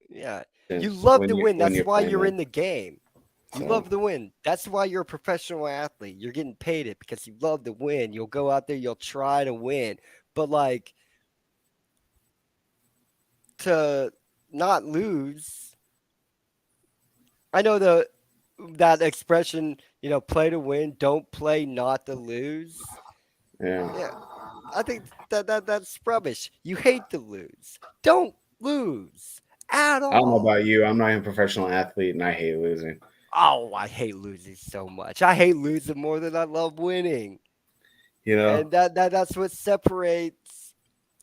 Yeah. You love to win. That's why you're in the game. You love to win. That's why you're a professional athlete. You're getting paid it because you love to win. You'll go out there, you'll try to win. but like to not lose. I know that expression, play to win, don't play not to lose. Yeah. Yeah, I think that's rubbish. You hate to lose. Don't lose at I don't know about all. you. I'm not even a professional athlete, and I hate losing. Oh, I hate losing so much. I hate losing more than I love winning. You know? And that's what separates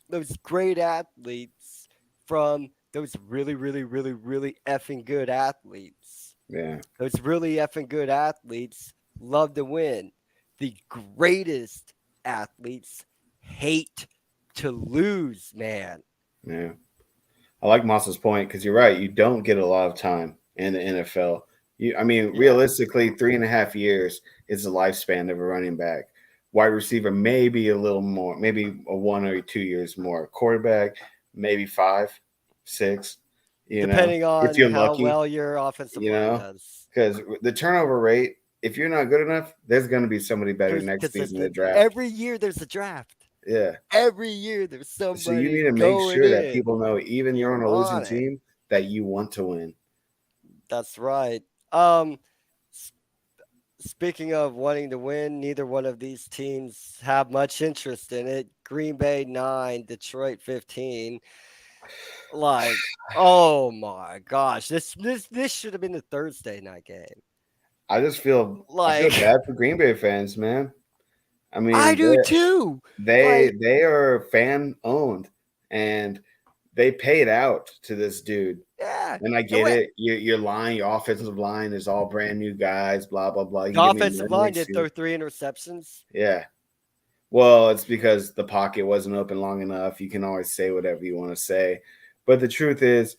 those great athletes from those really, really, really, really effing good athletes. Yeah. Those really effing good athletes love to win. The greatest athletes hate to lose, man. Yeah. I like Moss's point because you're right. You don't get a lot of time in the NFL. I mean, Yeah. realistically, 3.5 years is the lifespan of a running back. Wide receiver, maybe a little more, maybe a 1 or 2 years more. Quarterback, maybe 5, 6. Depending If on you're how lucky, well your offensive you line know, does. because the turnover rate, if you're not good enough, there's going to be somebody better There's next because season in the draft. every year there's a draft. Yeah. Every year there's So you need somebody to make going sure that in. people know, even You you're on a losing want it. team, that you want to win. That's right. Um, s- Speaking of wanting to win, neither one of these teams have much interest in it. Green Bay 9, Detroit 15. Like, oh my gosh, this should have been the Thursday night game. I feel Like, bad for Green Bay fans, man. I I mean, do too. they Like, they are fan owned, and they paid out to this dude. yeah. And I And get what it. Your line, your offensive line is all brand new guys. Blah blah blah. You can the give me offensive another line did excuse. throw 3 interceptions. Yeah. Well, it's because the pocket wasn't open long enough. You can always say whatever you want to say, but the truth is,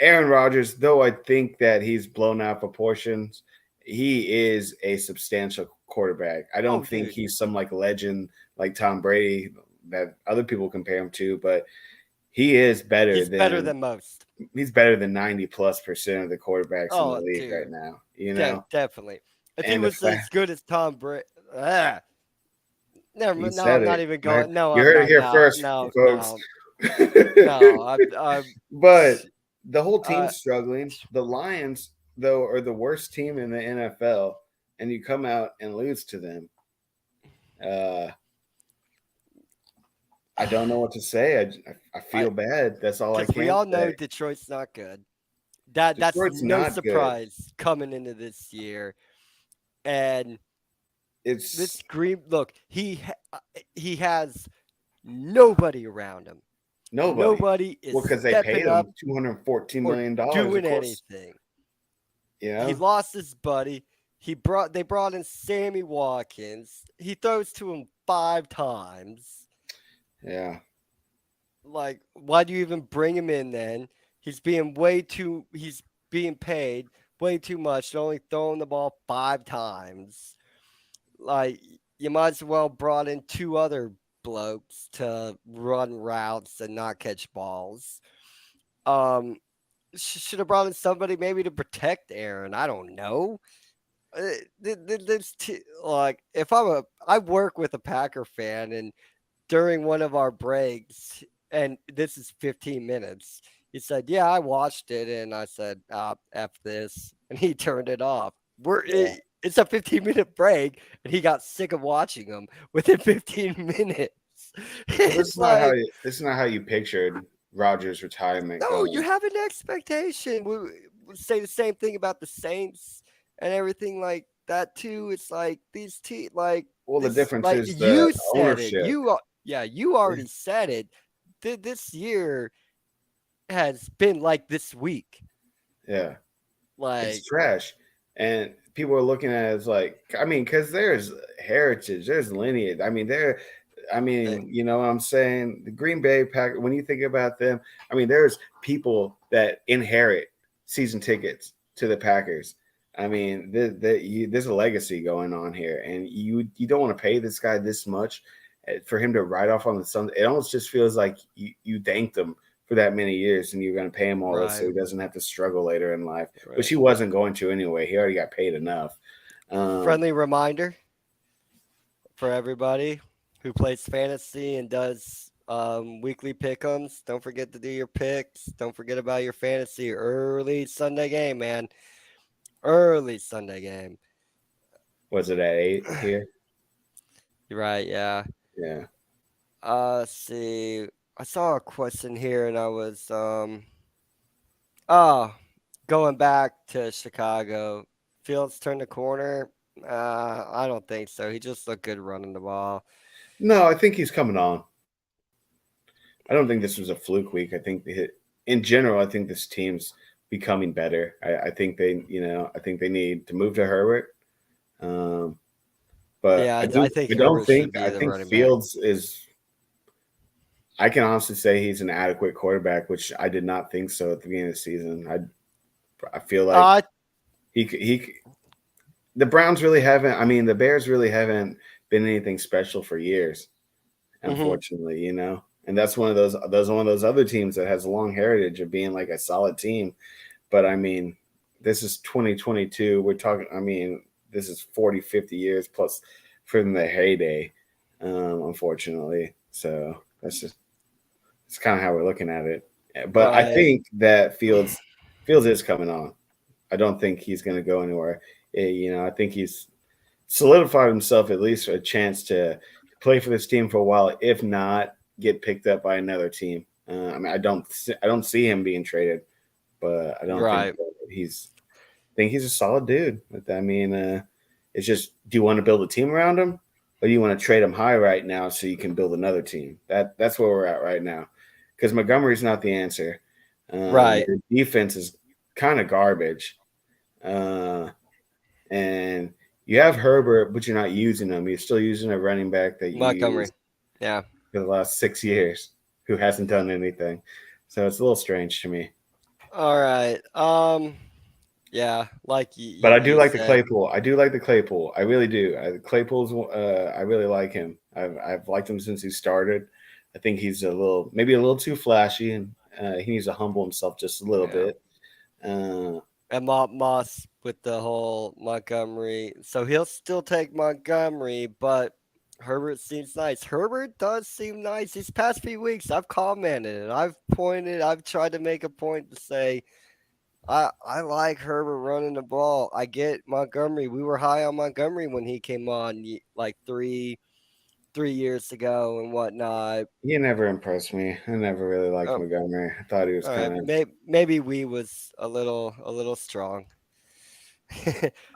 Aaron Rodgers, though I think that he's blown out proportions, he is a substantial quarterback. I Oh, don't think dude, he's some like legend like Tom Brady that other people compare him to, but he is he's better than most. 90+% of the quarterbacks in the Oh, league right dude, now, you know? definitely. If he And the was as fact good as Tom Brady, you no, I'm said not it, even right? going. No, You I'm heard it not. here No, first, no, folks. no, no. I'm But the whole uh, team's struggling. The Lions, though, are the worst team in the NFL, and you come out and lose to them. Uh, I don't know what to say. I I feel bad. That's all I because we can all know say. Detroit's not good. That's Detroit's no not good. surprise coming into this year. And this It's Green look, he has nobody around him. nobody. Nobody is Well, because they paid stepping up him $214 or million, of doing course. anything. You He know? lost his buddy. They brought in Sammy Watkins. He throws to him 5 times. Yeah. Like, why do you even bring him in then? He's being paid way too much, only throwing the ball 5 times. Like, you might as well brought in 2 other blokes to run routes and not catch balls. Um, should have brought in somebody maybe to protect Aaron. I don't know. Like, if I work with a Packer fan, and during one of our breaks, and this is 15 minutes, he said, "Yeah, I watched it," and I said, "F this," and he turned it off. Yeah. It's a 15-minute break, and he got sick of watching them within 15 minutes. Well, It's like, this is not how you pictured Rogers' retirement no, you going. have an expectation. We say the same thing about the Saints and everything like that too. It's like these like Well, the this, difference like is the you said it. ownership. Yeah, you already said it. This year has been like this week. Yeah. It's Like, trash. And people are looking at it as like, I mean, because there's heritage, there's lineage. uh, You know what I'm saying? The Green Bay Pack, when you think about them, I mean, there's people that inherit season tickets to the Packers. I mean, there's a legacy going on here, and you don't want to pay this guy this much for him to ride off on the sun. It almost just feels like you thanked him for that many years, and you're going to pay him all this so right, he doesn't have to struggle later in life, which right. he wasn't going to anyway. He already got paid enough. Um, Friendly reminder for everybody. who plays fantasy and does weekly pick'ems. Don't forget to do your picks. Don't forget about your fantasy early Sunday game, man. Early Sunday game. Was it at 8 here? You're right, yeah. Yeah. Let's see. I saw a question here and I was oh, going back to Chicago. Fields turned the corner. I don't think so. He just looked good running the ball. No, I think he's coming on. I don't think this was a fluke week. I think in general, I think this team's becoming better. I think I think they need to move to Herbert. Um, but Yeah, I I do. think I don't Herbert should think. be I the think running back. Fields is. I can honestly say he's an adequate quarterback, which I did not think so at the beginning of the season. I feel like Uh, he the Browns really haven't. I mean, the Bears really haven't been anything special for years. mhm. Unfortunately, and that's one of those other teams that has a long heritage of being like a solid team. But I mean, this is 2022. We're talking. I mean, this is 40, 50 years plus from the heyday. Unfortunately, so that's kind of how we're looking at it. But I Right. think that Fields is coming on. I don't think he's going to go anywhere. I think he's solidified himself at least a chance to play for this team for a while. If not, get picked up by another team. I mean, I don't see him being traded, but I don't think Right. that he's a solid dude. I mean, it's just, do you want to build a team around him, or do you want to trade him high right now so you can build another team? That's where we're at right now, because Montgomery's not the answer. Right. Your defense is kind of garbage. Uh, and you have Herbert, but you're not using him. You're still using a running back that you Montgomery. used Yeah. for the last 6 years who hasn't done anything. So it's a little strange to me. All right. Yeah, like But I do you like the said. Claypool. I do like the Claypool. I really do. Claypool's. I really like him. I've liked him since he started. I think he's maybe a little too flashy, and he needs to humble himself just a little Yeah. bit. Uh, And Moss with the whole Montgomery. So he'll still take Montgomery, but Herbert seems nice. Herbert does seem nice. These past few weeks, I've commented and I've tried to make a point to say, I like Herbert running the ball. I get Montgomery. We were high on Montgomery when he came on like three years ago and whatnot. he never impressed me. I never really liked Oh, Montgomery. I thought he was all right, kind of. maybe we was a little strong.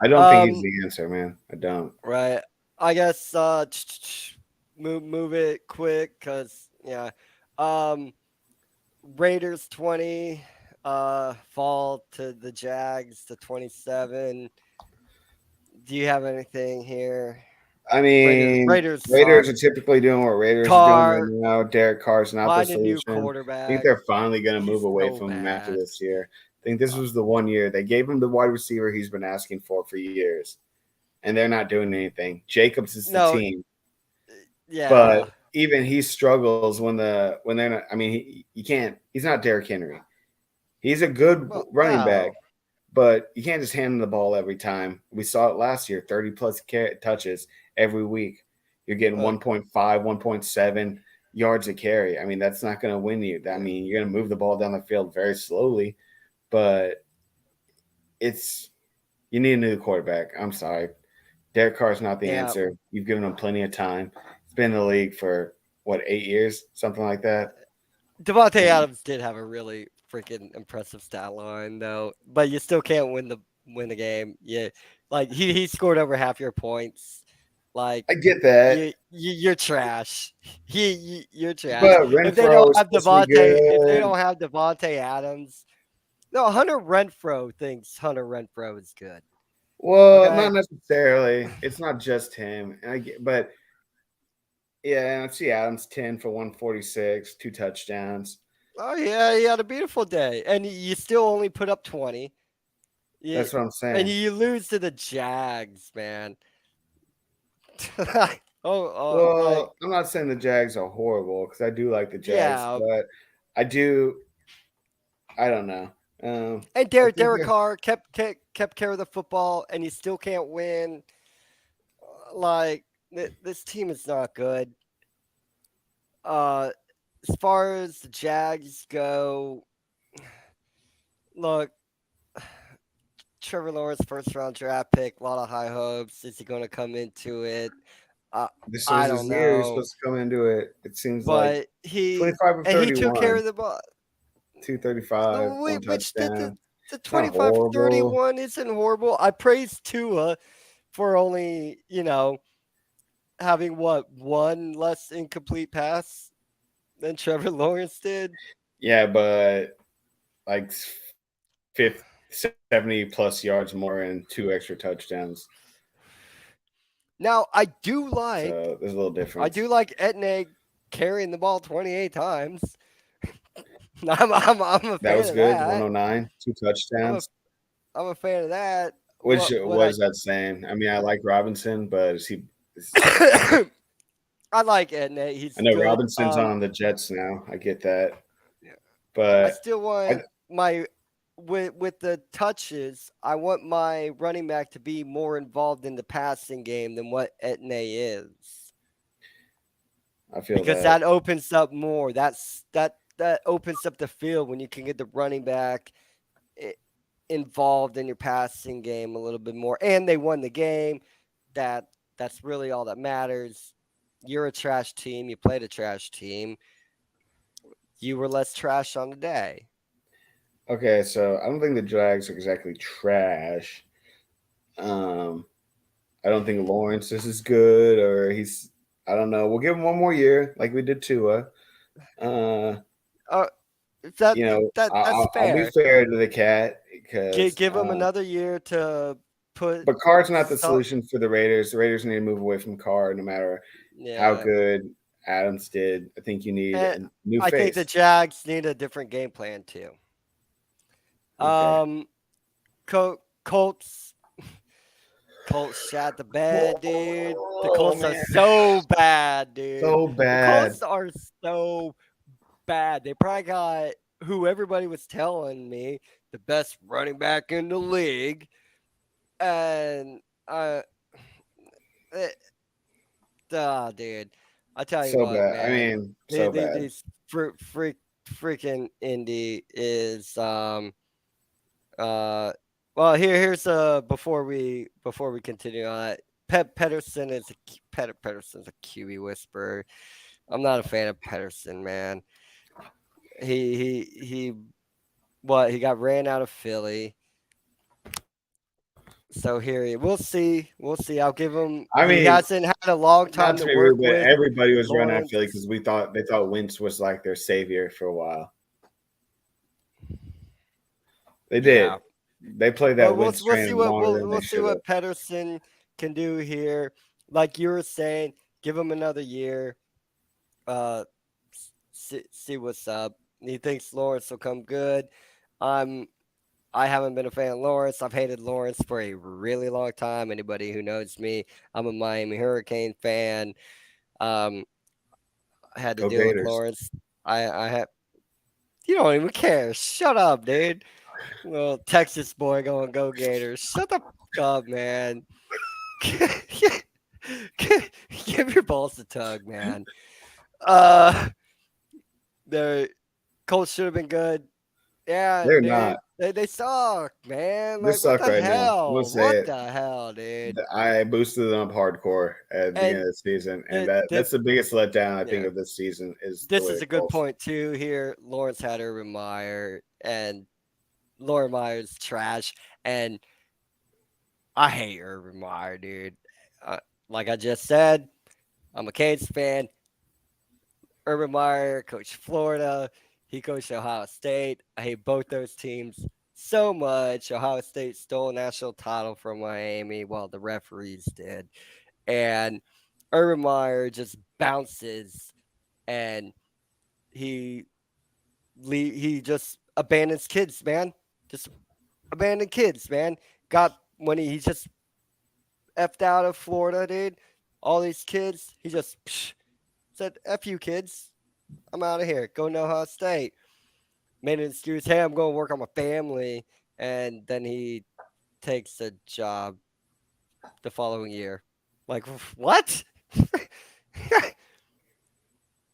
I don't think he's um, the answer, man. I don't. right. I guess move it quick because yeah. Um, Raiders 20 fall to the Jags to 27. Do you have anything here? I Raiders mean, Raiders Raiders suck. are typically doing what Raiders are doing right Carr, now. Derek Carr's not the find a new solution. I think quarterback. they're finally going to move He's away so from him after bad. this year. I think this Uh, was the one year they gave him the wide receiver he's been asking for years, and they're not doing anything. Jacobs is the no, team, but yeah. even he struggles when they're not. I mean, you can't. He's not Derrick Henry. He's a good Well, running back, no. but you can't just hand him the ball every time. We saw it last year, 30 plus touches every week. You're getting Uh, 1.5, 1.7 yards a carry. I mean, that's not going to win you. I mean, you're going to move the ball down the field very slowly, but it's you need a new quarterback. I'm sorry. Derek Carr's not the yeah. answer. You've given him plenty of time. He's been in the league for what, 8 years, something like that. Devontae Adams did have a really freaking impressive stat line though, but you still can't win the game. Yeah, like he scored over half your points. Like I get that, you're trash. You're trash. but If they don't Renfro is have supposed to be Devontae, if they good. don't have Devontae Adams, no, Hunter Renfro thinks Hunter Renfro is good. Well, Okay. not necessarily. It's not just him. But yeah, I see Adams 10 for 146, 2 touchdowns. Oh yeah, he had a beautiful day, and you still only put up 20. You, That's what I'm and saying. you lose to the Jags, man. Like Well, I'm not saying the Jags are horrible because I do like the Jags, yeah. but I do. I don't know. And I Derek think Derek Carr kept care of the football, and you still can't win. Like this team is not good. Uh, as far as the Jags go, look, Trevor Lawrence, first round draft pick, a lot of high hopes. Is he going to come into it? Uh, This I was don't his year. He was know, supposed to come into it. It seems like but he 25 of and he took care 31, of the ball. 235, one Which did touchdown. the Not 25 horrible. 31 isn't horrible. I praised Tua for only, having what, one less incomplete pass than Trevor Lawrence did. Yeah, but like 50, 70 plus yards more and two extra touchdowns. Now, So there's a little I difference. do like Etne carrying the ball 28 times. I'm a That fan was of good. that. 109, two I'm a touchdowns. I'm a fan of that. Which What was that saying? I mean, I like Robinson, but is he? I I like Etne. I He's know good. Robinson's on the Jets now. I get that, I but still I want my with the touches. I want my running back to be more involved in the passing game than what Etne is, I feel because that. that opens up more. That opens up the field when you can get the running back i- involved in your passing game a little bit more. And they won the game. That that's really all that matters. You're a trash team. You played a trash team. You were less trash on the day. Okay, so I don't think the Jags are exactly trash. Um, I don't think Lawrence is as good, or he's. I don't know. We'll give him one more year, like we did Tua. Uh, Uh, that you know, that's I'll be fair. fair to the cat because, Give him another year to put but Carr's not the some. solution for the Raiders. The Raiders need to move away from Carr, no matter how Yeah, good Adams did. I think you need and a new I think the face. Jags need a different game plan too. Okay. Um, Colts. Colts shot the bed, dude. The Oh Colts are man, so bad, dude. so The bad. Colts are so bad. They probably got who everybody was telling me the best running back in the league, and eh, dude, I tell you So what, bad. I man, mean, so bad. these freaking Indy is uh well, here's before we continue on. Pedersen is Pedersen's a QB whisperer. I'm not a fan of Pedersen, man. He what, he got ran out of Philly. So here we'll see. I'll give him. I He mean, hasn't had a long not time to to be rude, work but with everybody was running out of Lawrence. Philly because they thought Wentz was like their savior for a while. They did. Yeah, They played but that Wentz train longer than we'll they see should have. what Pedersen can do here. Like you were saying, give him another year. Uh, see what's up. He thinks Lawrence will come good. I'm I haven't been a fan of Lawrence. I've hated Lawrence for a really long time. Anybody who knows me, I'm a Miami Hurricane fan. Um, I had to Go deal with Gators. Lawrence. I had. You don't even care. Shut up, dude. Well, Texas boy going go Gators. Shut the fuck up, man. Give your balls a tug, man. Uh, the Colts should have been good. Yeah, They're dude. not. They suck, man. They Like, what suck the right now. I'm gonna hell? say What it. the hell, dude? I boosted them up hardcore at the beginning And of the season, and the that's the biggest letdown I think yeah, of this season is the this way is the a good Colts. point too. Here, Lawrence had Urban Meyer, and Lauren Meyer's trash, and I hate Urban Meyer, dude. Like I just said, I'm a Canes fan. Urban Meyer coached Florida. He coached Ohio State. I hate both those teams so much. Ohio State stole a national title from Miami while the referees did. And Urban Meyer just bounces, and he he just abandons kids, man. Just abandoned kids, man. Got when he just effed out of Florida, dude. All these kids, he just said, "F you, kids. I'm out of here. Go to Ohio State." Made an excuse. Hey, I'm going to work on my family, and then he takes a job the following year. Like what?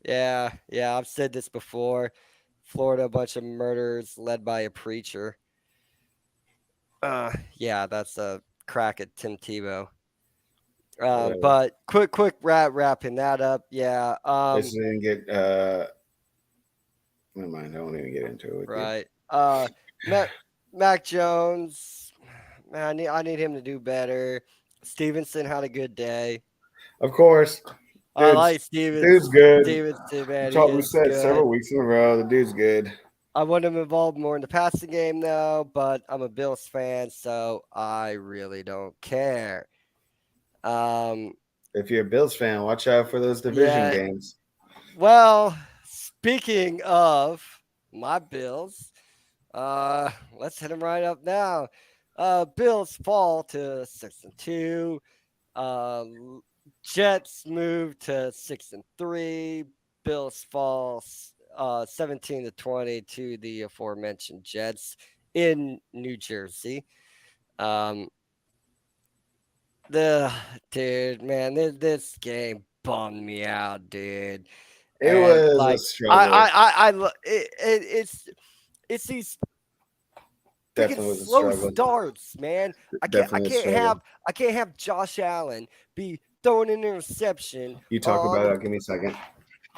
Yeah, I've said this before. Florida, a bunch of murders led by a preacher. Yeah, that's a crack at Tim Tebow. Whatever. But quick wrapping that up. Yeah. This didn't get. Never mind. I won't even get into it with you. Right. Mac Mac Jones. Man, I need him to do better. Stevenson had a good day. Of course, I like dude's good. Stevenson, We man. He talked. We is said good. several weeks in a row. The dude's good. I want him involved more in the passing game though, but I'm a Bills fan, so I really don't care. Um, If you're a Bills fan, watch out for those division yeah. games. Well, speaking of my Bills, let's hit them right up now. Bills fall to 6-2. Uh, Jets move to 6-3. Bills fall 17-20 to the aforementioned Jets in New Jersey. Um, the dude, man, this game bummed me out, dude. It And was a like, struggle. it's these freaking Definitely was a slow struggle. starts, man. I can't I Definitely a can't struggle. have I can't have Josh Allen be throwing an interception You talk on about the it. Give me a second.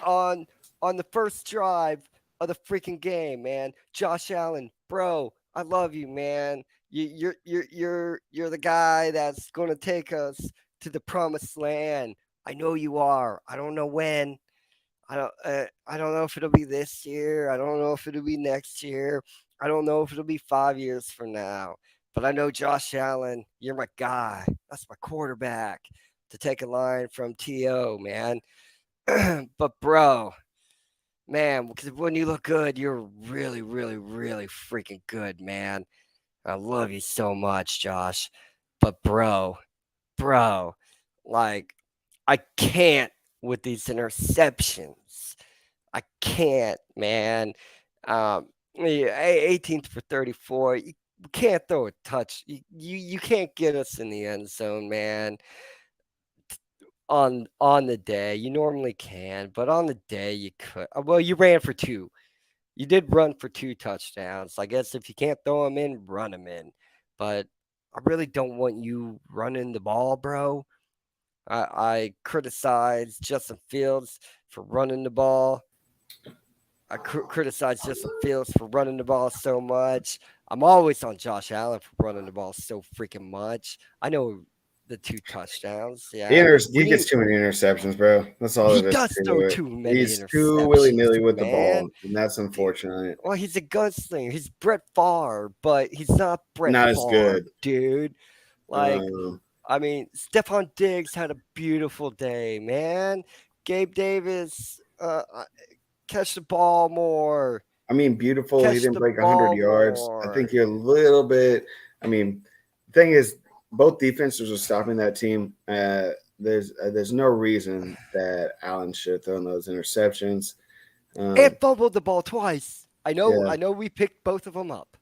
on on the first drive of the freaking game, man. Josh Allen, bro, I love you, man. You're the guy that's gonna take us to the promised land. I know you are. I don't know when. I don't know if it'll be this year. I don't know if it'll be next year. I don't know if it'll be 5 years from now. But I know Josh Allen, you're my guy. That's my quarterback to take a line from To, man. But bro, man, because when you look good, you're really, really, really freaking good, man. I love you so much, Josh. But bro, like I can't with these interceptions. I can't, man. Yeah, 18th for 34. You can't throw a touch. You can't get us in the end zone, man. On the day, you normally can, but on the day you could. Well, you ran for two. You did run for two touchdowns. I guess if you can't throw them in, run them in. But I really don't want you running the ball, bro. I criticize Justin Fields for running the ball. I criticize Justin Fields for running the ball so much. I'm always on Josh Allen for running the ball so freaking much. I know the two touchdowns. Yeah, He when gets you too many interceptions, bro. That's all he it is does throw to it. too many He's too willy interceptions, nilly with the ball, man. and that's Dude, unfortunate. well, he's a gunslinger. He's Brett Favre, but he's not Brett Not as Favre, good. dude. Like, Um, I mean, Stephon Diggs had a beautiful day, man. Gabe Davis, catch the ball more. I mean, beautiful. He Catch didn't the break 100 ball yards. I more. think you're a little bit. I mean, the thing is, both defenses are stopping that team. There's no reason that Allen should have thrown those interceptions. And Um, fumbled the ball twice. yeah, I know we picked both of them up.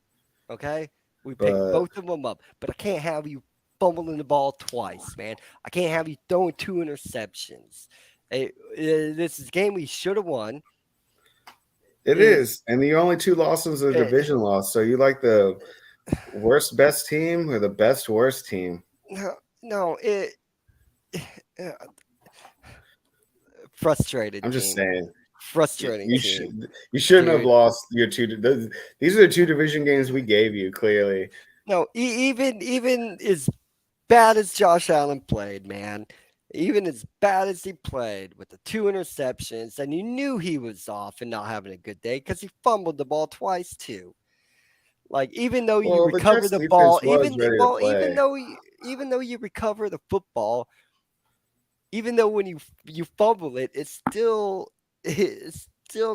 Okay? We picked but both of them up. But I can't have you fumbling the ball twice, man. I can't have you throwing two interceptions. This is a game we should have won. it Is is, and the only two losses are uh, division loss. So you like the worst best team or the best worst team? no, uh, frustrated I'm just team. saying. Frustrating You team, should you shouldn't have dude. lost your two. These are the two division games we gave you. Clearly, No, even as bad as Josh Allen played, man, even as bad as he played with the two interceptions, and you knew he was off and not having a good day because he fumbled the ball twice too. Like even though you well, the recover Jets the defense ball, was ready to play. even though you recover the football, even though when you fumble it, it still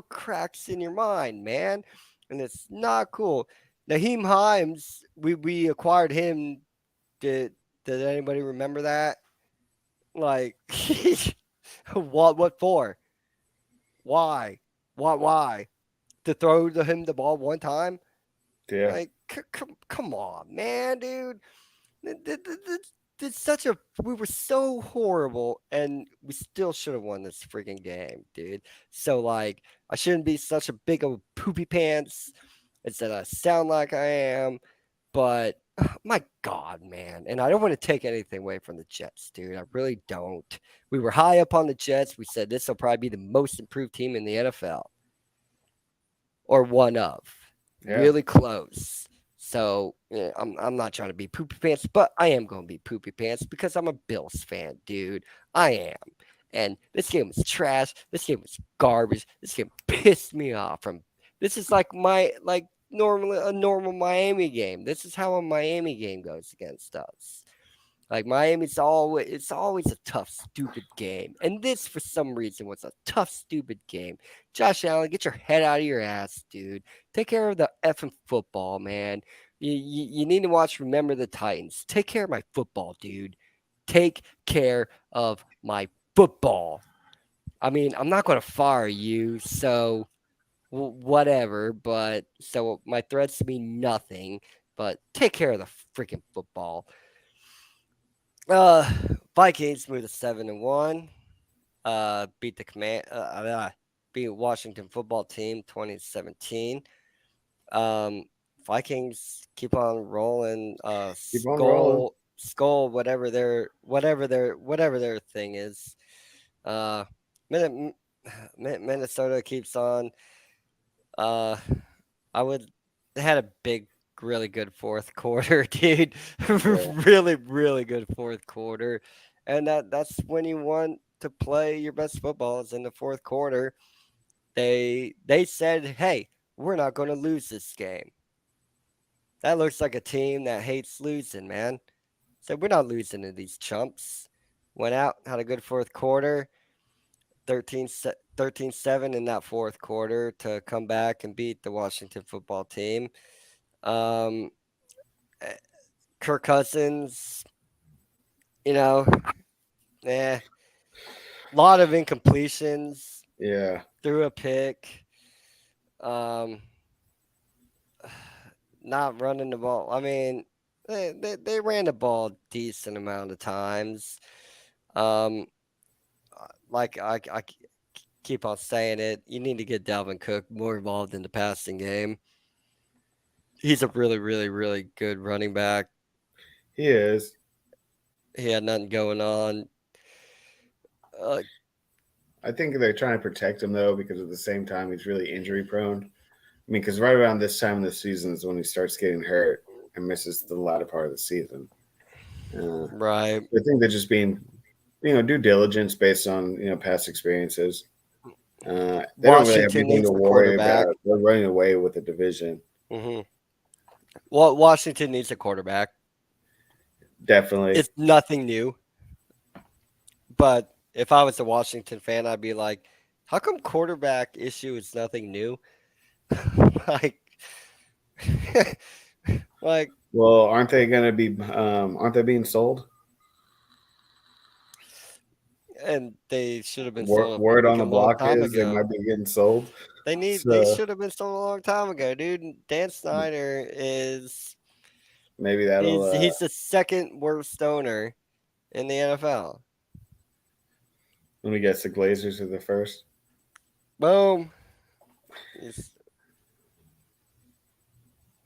cracks in your mind, man, and it's not cool. Naheem Himes, we acquired him. Did anybody remember that? Like, what for? Why? Why? To throw to him the ball one time? Yeah. Like, come on, man, dude. we were so horrible, and we still should have won this freaking game, dude. So like, I shouldn't be such a big old poopy pants instead I sound like I am, but my God, man. And I don't want to take anything away from the Jets, dude. I really don't. We were high up on the Jets. We said this will probably be the most improved team in the NFL, or one of, Yeah. really close. So yeah, I'm not trying to be poopy pants, but I am going to be poopy pants because I'm a Bills fan, dude. I am. And this game was trash. This game was garbage. This game pissed me off. This is like normally a normal Miami game. This is how a Miami game goes against us. Like it's always a tough, stupid game. And this, for some reason, was a tough, stupid game. Josh Allen, get your head out of your ass, dude. Take care of the effing football, man. You need to watch Remember the Titans. Take care of my football, dude. Take care of my football. I mean, I'm not going to fire you, so whatever. But so my threats mean nothing. But take care of the freaking football. Uh, Vikings moved to 7-1. Beat the beat Washington football team 2017. Vikings keep on rolling. Keep on rolling. Skull, whatever their thing is. Uh, Minnesota keeps on. Uh, I would. They had a big, really good fourth quarter, dude. Yeah. Really, really good fourth quarter, and that's when you want to play your best football is in the fourth quarter. They said, "Hey, we're not going to lose this game." That looks like a team that hates losing, man. Said we're not losing to these chumps. Went out, had a good fourth quarter. 13-7 in that fourth quarter to come back and beat the Washington football team. Um, eh, Kirk Cousins, you know, a lot of incompletions. Yeah. Threw a pick. Um, not running the ball. I mean, they ran the ball a decent amount of times. Um, like I keep on saying it, you need to get Dalvin Cook more involved in the passing game. He's a really, really, really good running back. He is. He had nothing going on. I think they're trying to protect him though, because at the same time he's really injury prone. I mean, because right around this time of the season is when he starts getting hurt and misses the latter part of the season. Right. I think they're just being, due diligence based on past experiences. They don't really have Washington anything needs to a worry quarterback. about. They're running away with the division. Mm-hmm. Well, Washington needs a quarterback. Definitely. It's nothing new. But if I was a Washington fan, I'd be like, how come quarterback issue is nothing new? like, like, Well, aren't they going to be? Aren't they being sold? and they should have been sold Word on the a long block time is they ago. might be getting sold. They So should have been sold a long time ago, dude. Dan Snyder is maybe that'll. he's the second worst owner in the NFL. Let me guess. The Glazers are the first. Boom.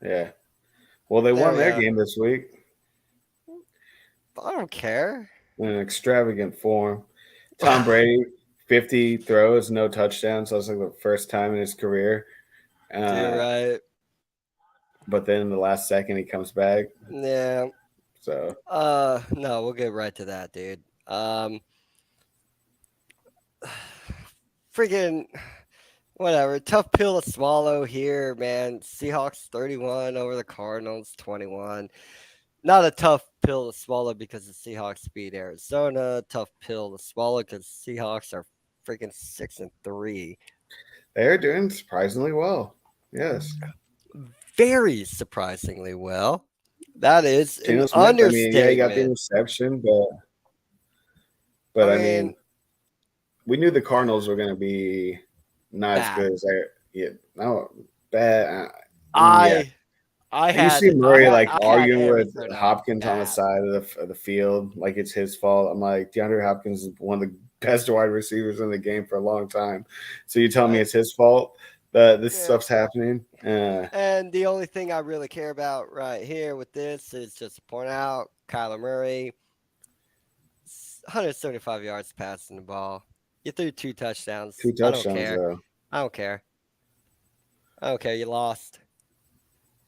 Yeah. Well, they There won we their go. game this week I don't care. in an extravagant form. Tom Brady, 50 throws, no touchdowns. So that's like the first time in his career. You're right. But then in the last second, he comes back. Yeah. So No, we'll get right to that, dude. Freaking whatever. Tough pill to swallow here, man. Seahawks 31 over the Cardinals 21. Not a tough pill to swallow because the Seahawks beat Arizona. Tough pill to swallow because Seahawks are freaking 6-3. they're doing surprisingly well. Yes. Very surprisingly well. That is an Geno Smith, I mean, yeah, he got the understatement. interception, but I mean, mean, we knew the Cardinals were going to be not as bad. good as they. Yeah, no, bad. Yeah, You see Murray like I had arguing with Arizona Hopkins on the bad. side of the field, like it's his fault. I'm like, DeAndre Hopkins is one of the best wide receivers in the game for a long time. So you tell me it's his fault that this Yeah. stuff's happening? And the only thing I really care about right here with this is just to point out Kyler Murray, 175 yards passing the ball. You threw 2 touchdowns. 2 touchdowns though. I don't care. I don't care. You lost.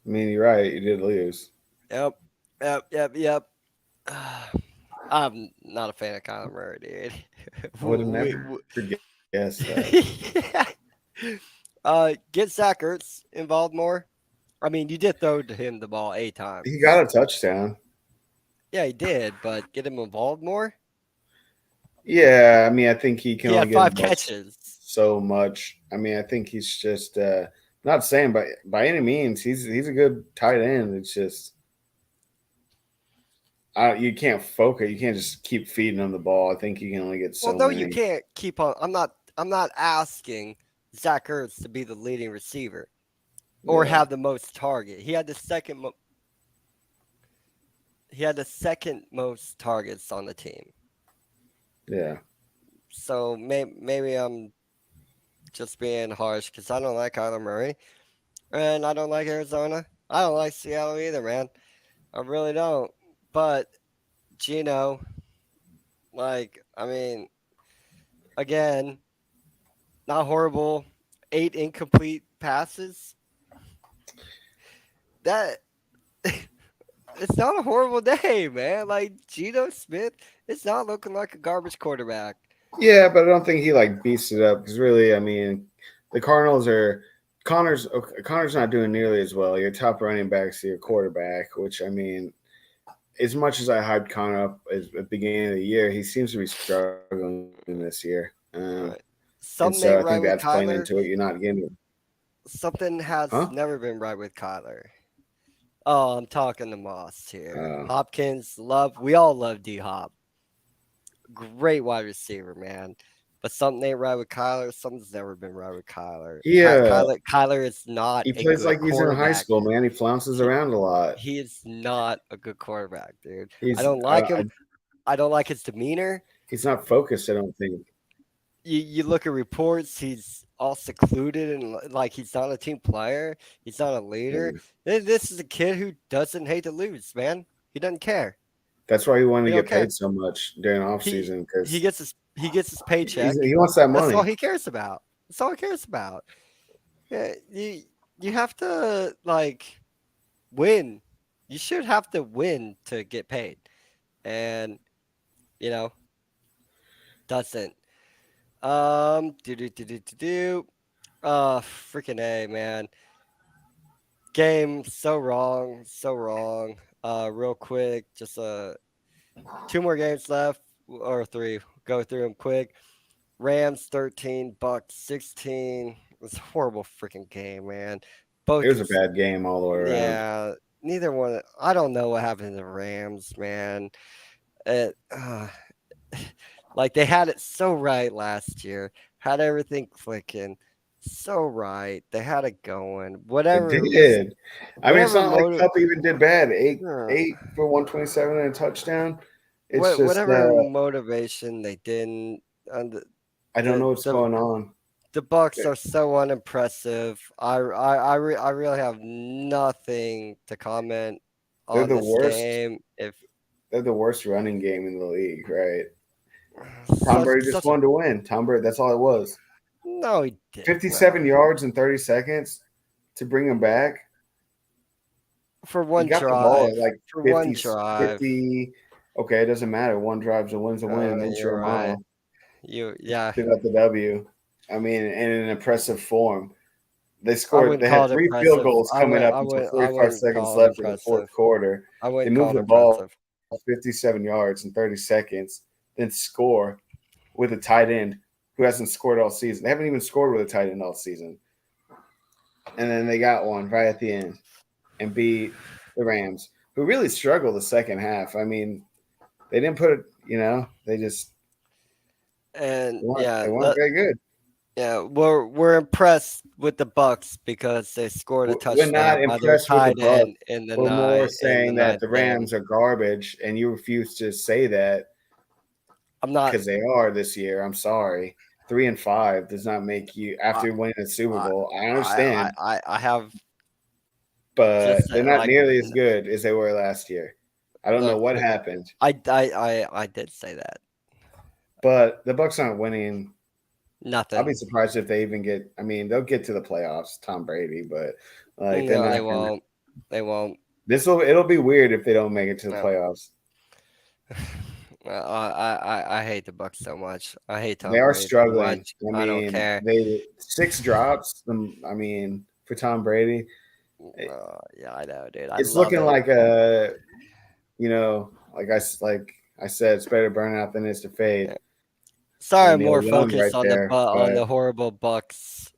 I mean, you're right. You did lose. Yep. Yep. I'm not a fan of Kyler Murray, dude. I would have never guessed that. Get Zach Ertz involved more. I mean, you did throw to him the ball 8 times. He got a touchdown. Yeah, he did, but get him involved more. Yeah, I mean, I think he can He only had get 5 catches. so much. I mean, I think he's just not saying by any means he's a good tight end. It's just you can't focus. You can't just keep feeding him the ball. I think you can only get so Well, no, many. you can't keep on. I'm not asking Zach Ertz to be the leading receiver or have the most target. He had the second. He had the second most targets on the team. Yeah. So maybe I'm just being harsh because I don't like Kyler Murray, and I don't like Arizona. I don't like Seattle either, man. I really don't. But Gino, like, I mean, again, not horrible. 8 incomplete passes. That it's not a horrible day, man. Like Geno Smith, it's not looking like a garbage quarterback. Yeah, but I don't think he like beats it up because really, I mean, the Connor's not doing nearly as well. Your top running back's your quarterback, which I mean, as much as I hyped Connor up at the beginning of the year, he seems to be struggling this year. Right. And so I think that's playing into it. You're not getting it. Something has never been right with Kyler. Oh, I'm talking to Moss here. Hopkins, we all love D-Hop. Great wide receiver, man. But something ain't right with Kyler. Something's never been right with Kyler. Yeah. Kyler is not He plays like he's in high school, man. He flounces around a lot. He is not a good quarterback, dude. I don't like him. I don't like his demeanor. He's not focused, I don't think. You look at reports, he's all secluded and like he's not a team player. He's not a leader. This is a kid who doesn't hate to lose, man. He doesn't care. That's why he wanted to get paid so much during off season because he gets his paycheck. He wants that money. That's all he cares about. That's all he cares about. Yeah, you have to like win. You should have to win to get paid, and doesn't. Freaking A, man. Game so wrong. Real quick, just 2 more games left or 3. Go through them quick. Rams 13, Bucks 16. It was a horrible freaking game, man. It was a bad game all the way around. Yeah, neither one. I don't know what happened to the Rams, man. Like they had it so right last year, had everything clicking so right. They had it going. Whatever. They did. I mean, it's not like Cup even did bad. 8 for 127 and a touchdown. It's just whatever motivation they didn't. I don't know what's going on. The Bucks are so unimpressive. I really have nothing to comment on this game. They're the worst running game in the league, right? Tom Brady just wanted to win. Tom Brady, that's all it was. No, he didn't. 57 yards in 30 seconds to bring him back. For one drive. For 50, one drive. 50, okay, it doesn't matter. One drive's a win's a win. You're right. They got the W. I mean, in an impressive form. They scored. They had 3 field goals coming up until 45 seconds left in the fourth quarter. They moved the ball 57 yards in 30 seconds, then score with a tight end who hasn't scored all season. They haven't even scored with a tight end all season. And then they got one right at the end and beat the Rams, who really struggled the second half. I mean, they didn't put it, they just they weren't very good. Yeah, we're impressed with the Bucks because they scored a We're not touchdown by their impressed with the tight Bucks. end in the We're more night in the saying that ninth the inning. Rams are garbage, and you refuse to say that I'm not. because they are this year. I'm sorry. 3-5 does not make you I after winning the Super I Bowl. I I understand, I have but just they're not like nearly as good as they were last year. I don't know look. what happened, I did say that. but the Bucks aren't winning. I'll be Nothing. surprised if they even get. I mean, they'll get to the playoffs, Tom Brady, but like they're No, they not gonna. won't. They won't. It'll be weird if they don't make it to the No. playoffs. I hate the Bucks so much. I hate They Tom are Brady so struggling. much. I I don't mean, care. they 6 drops. I mean, for Tom Brady, Yeah, I know, dude. I it's love looking it. like like I said, it's better burn out than it is to Yeah. fade. Sorry, I'm Neil more Young focused right there, on but the horrible Bucks.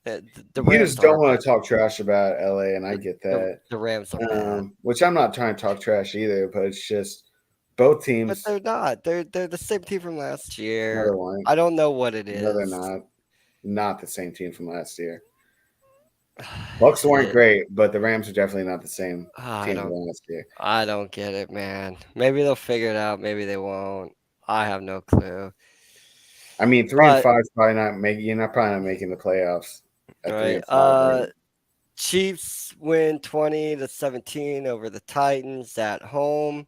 The you Rams just don't are, want but to talk trash about LA, and I get that. the Rams are bad. Which I'm not trying to talk trash either, but it's just both But teams. they're not. They're the same team from last Another year. one. I don't know what it No, they're is. not. Not the same team from last year. Bucks weren't It, great, but the Rams are definitely not the same I team as don't last year. I don't get it, man. Maybe they'll figure it out. Maybe they won't. I have no clue. I mean, three and But five is probably not making. You're not probably not making the playoffs at three right, and five, right? Chiefs win 20-17 over the Titans at home.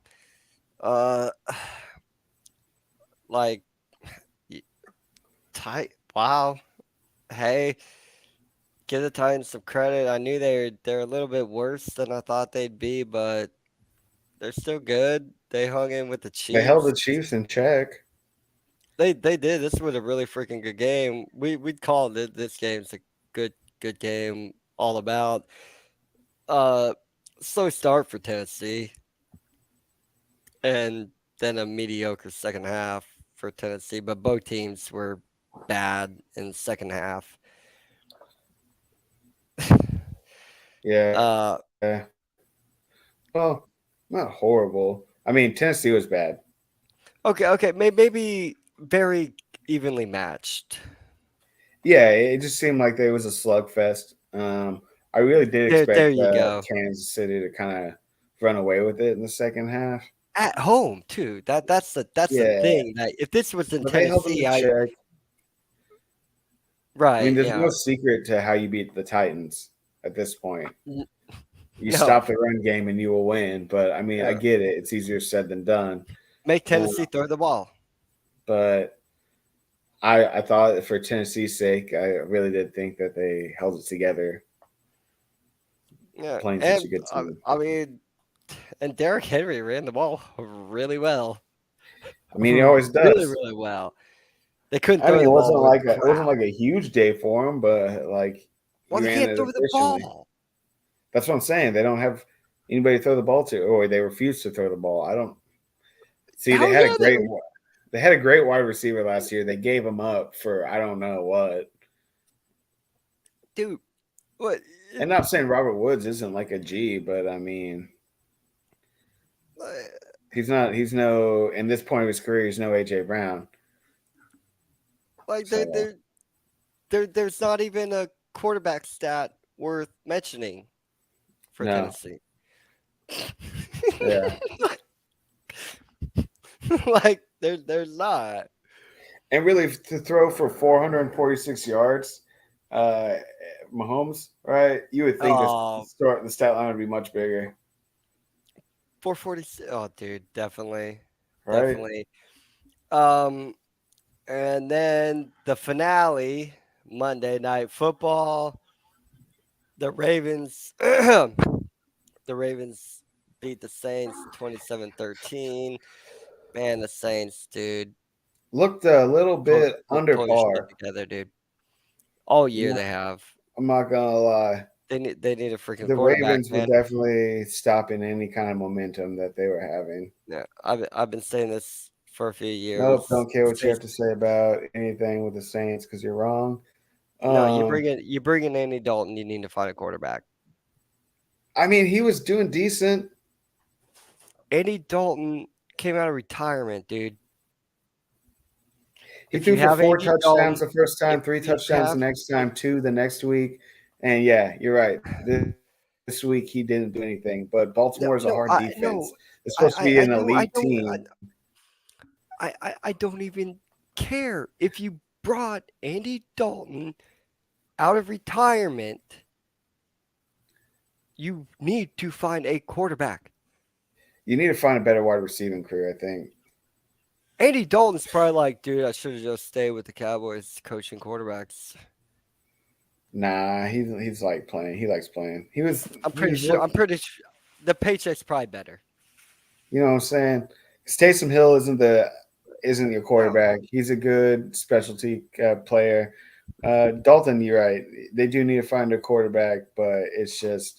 Uh, like, y- wow. Hey, give the Titans some credit. I knew they're a little bit worse than I thought they'd be, but they're still good. They hung in with the They held Chiefs. the Chiefs in check. They did. This was a really freaking good game. We'd call it this game's a good game all about. Uh, Slow start for Tennessee, and then a mediocre second half for Tennessee. But both teams were bad in the second half. Yeah. Uh, Well, not horrible. I mean, Tennessee was bad. okay, maybe very evenly matched. Yeah, it just seemed like there was a slugfest. I really did There expect you go. Kansas City to kind of run away with it in the second half. At home too. That's the Yeah, thing. That if this was in but they held them Tennessee, in I check. I mean, right, there's no yeah. secret to how you beat the Titans at this point. N- You No, stop the run game and you will win. But I mean, I yeah. get it. It's easier said than done. Make Uh, Tennessee throw the ball. but I thought for Tennessee's sake, I really did think that they held it together Yeah, playing such a and good team. I mean, and Derrick Henry ran the ball really well, I mean, he always does. really well. They couldn't I throw mean, the ball worth it wasn't crap. like a huge day for him, but like he Well, they ran can't it throw the efficiently. ball. That's what I'm saying. They don't have anybody to throw the ball to, or they refuse to throw the ball. I don't see. Hell yeah, They had a great wide receiver last year. They gave him up for I don't know what. dude. What? And not saying Robert Woods isn't like a G, but I mean, uh, he's not. He's no. In this point of his career, he's no AJ Brown. Like So there's not even a quarterback stat worth mentioning for no, Tennessee. yeah. Like there's not. And really, to throw for 446 yards, uh, Mahomes, right? You would think Oh, the stat line would be much bigger, 446. Oh, dude, definitely, right? definitely. Um, and then the finale, Monday Night Football. The Ravens, the Ravens beat the Saints 27-13. Man, the Saints, dude, Looked a little bit under pull your shit par. together, dude. All I'm year not, they have. I'm not gonna lie. They need a freaking The quarterback, Ravens were man. definitely stopping any kind of momentum that they were having. Yeah, I've been saying this for a few Nope, years. don't care what you have Saints, to say about anything with the Saints because you're wrong. no, Um, you bring in Andy Dalton, you need to find a quarterback. I mean, he was doing decent. Andy Dalton came out of retirement, dude. He if you threw for have 4 Andy touchdowns Dalton, the first if time, 3 you touchdowns the have next time, 2 the next week. And yeah, you're right. This week he didn't do anything. But Baltimore is a hard defense. It's supposed to be I an don't elite team. I don't even care if you brought Andy Dalton out of retirement. You need to find a quarterback. You need to find a better wide receiving crew, I think. Andy Dalton's probably like, dude, I should have just stayed with the Cowboys coaching quarterbacks. Nah, he's like playing. He likes playing. He was I'm pretty sure the paycheck's probably better. You know what I'm saying? 'Cause Taysom Hill isn't your No. quarterback. He's a good specialty player. Dalton, you're right. They do need to find a quarterback, but it's just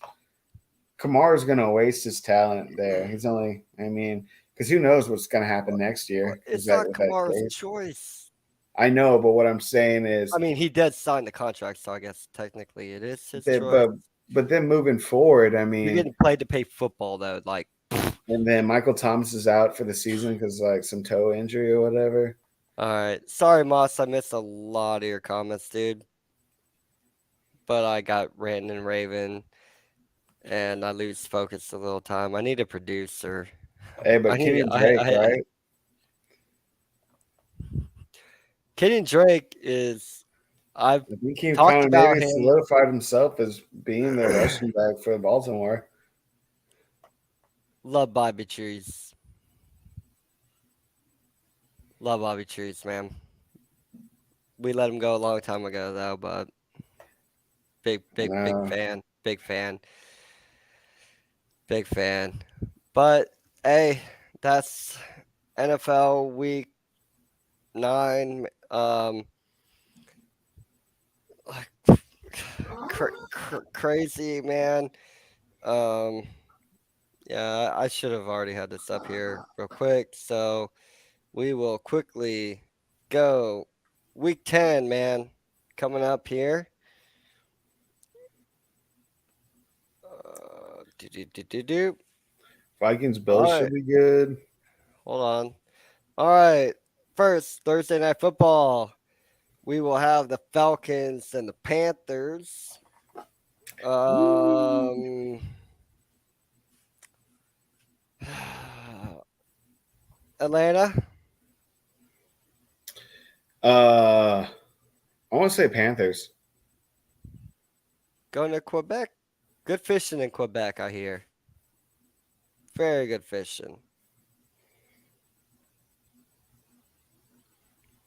Kamara's going to waste his talent there. He's only, I mean, because who knows what's going to happen next year? It's That not with that Kamara's trade. choice. I know, but what I'm saying is, I mean, he did sign the contract, so I guess technically it is his that, choice. but then moving forward, I You're mean, getting paid to play football, though. Like, and then Michael Thomas is out for the season because like some toe injury or whatever. all right. Sorry, Moss. I missed a lot of your comments, dude. But I got ranting and raving, and I lose focus a little time. I need a producer. Hey, but Kenny Drake, right? Kenyon Drake is. I've I think he talked kind of about maybe him. solidified himself as being the rushing back for Baltimore. Love Bobby Trees. Love Bobby Trees, man. We let him go a long time ago, though, but big fan. Big fan. Big fan. But, hey, that's NFL Week 9. Crazy, man. Yeah, I should have already had this up here real quick. So we will quickly go week 10, man, coming up here. Vikings Bills All right, should be good. hold on. All right, first Thursday Night Football. We will have the Falcons and the Panthers. Atlanta. I want to say Panthers. Going to Quebec. Good fishing in Quebec, I hear. Very good fishing.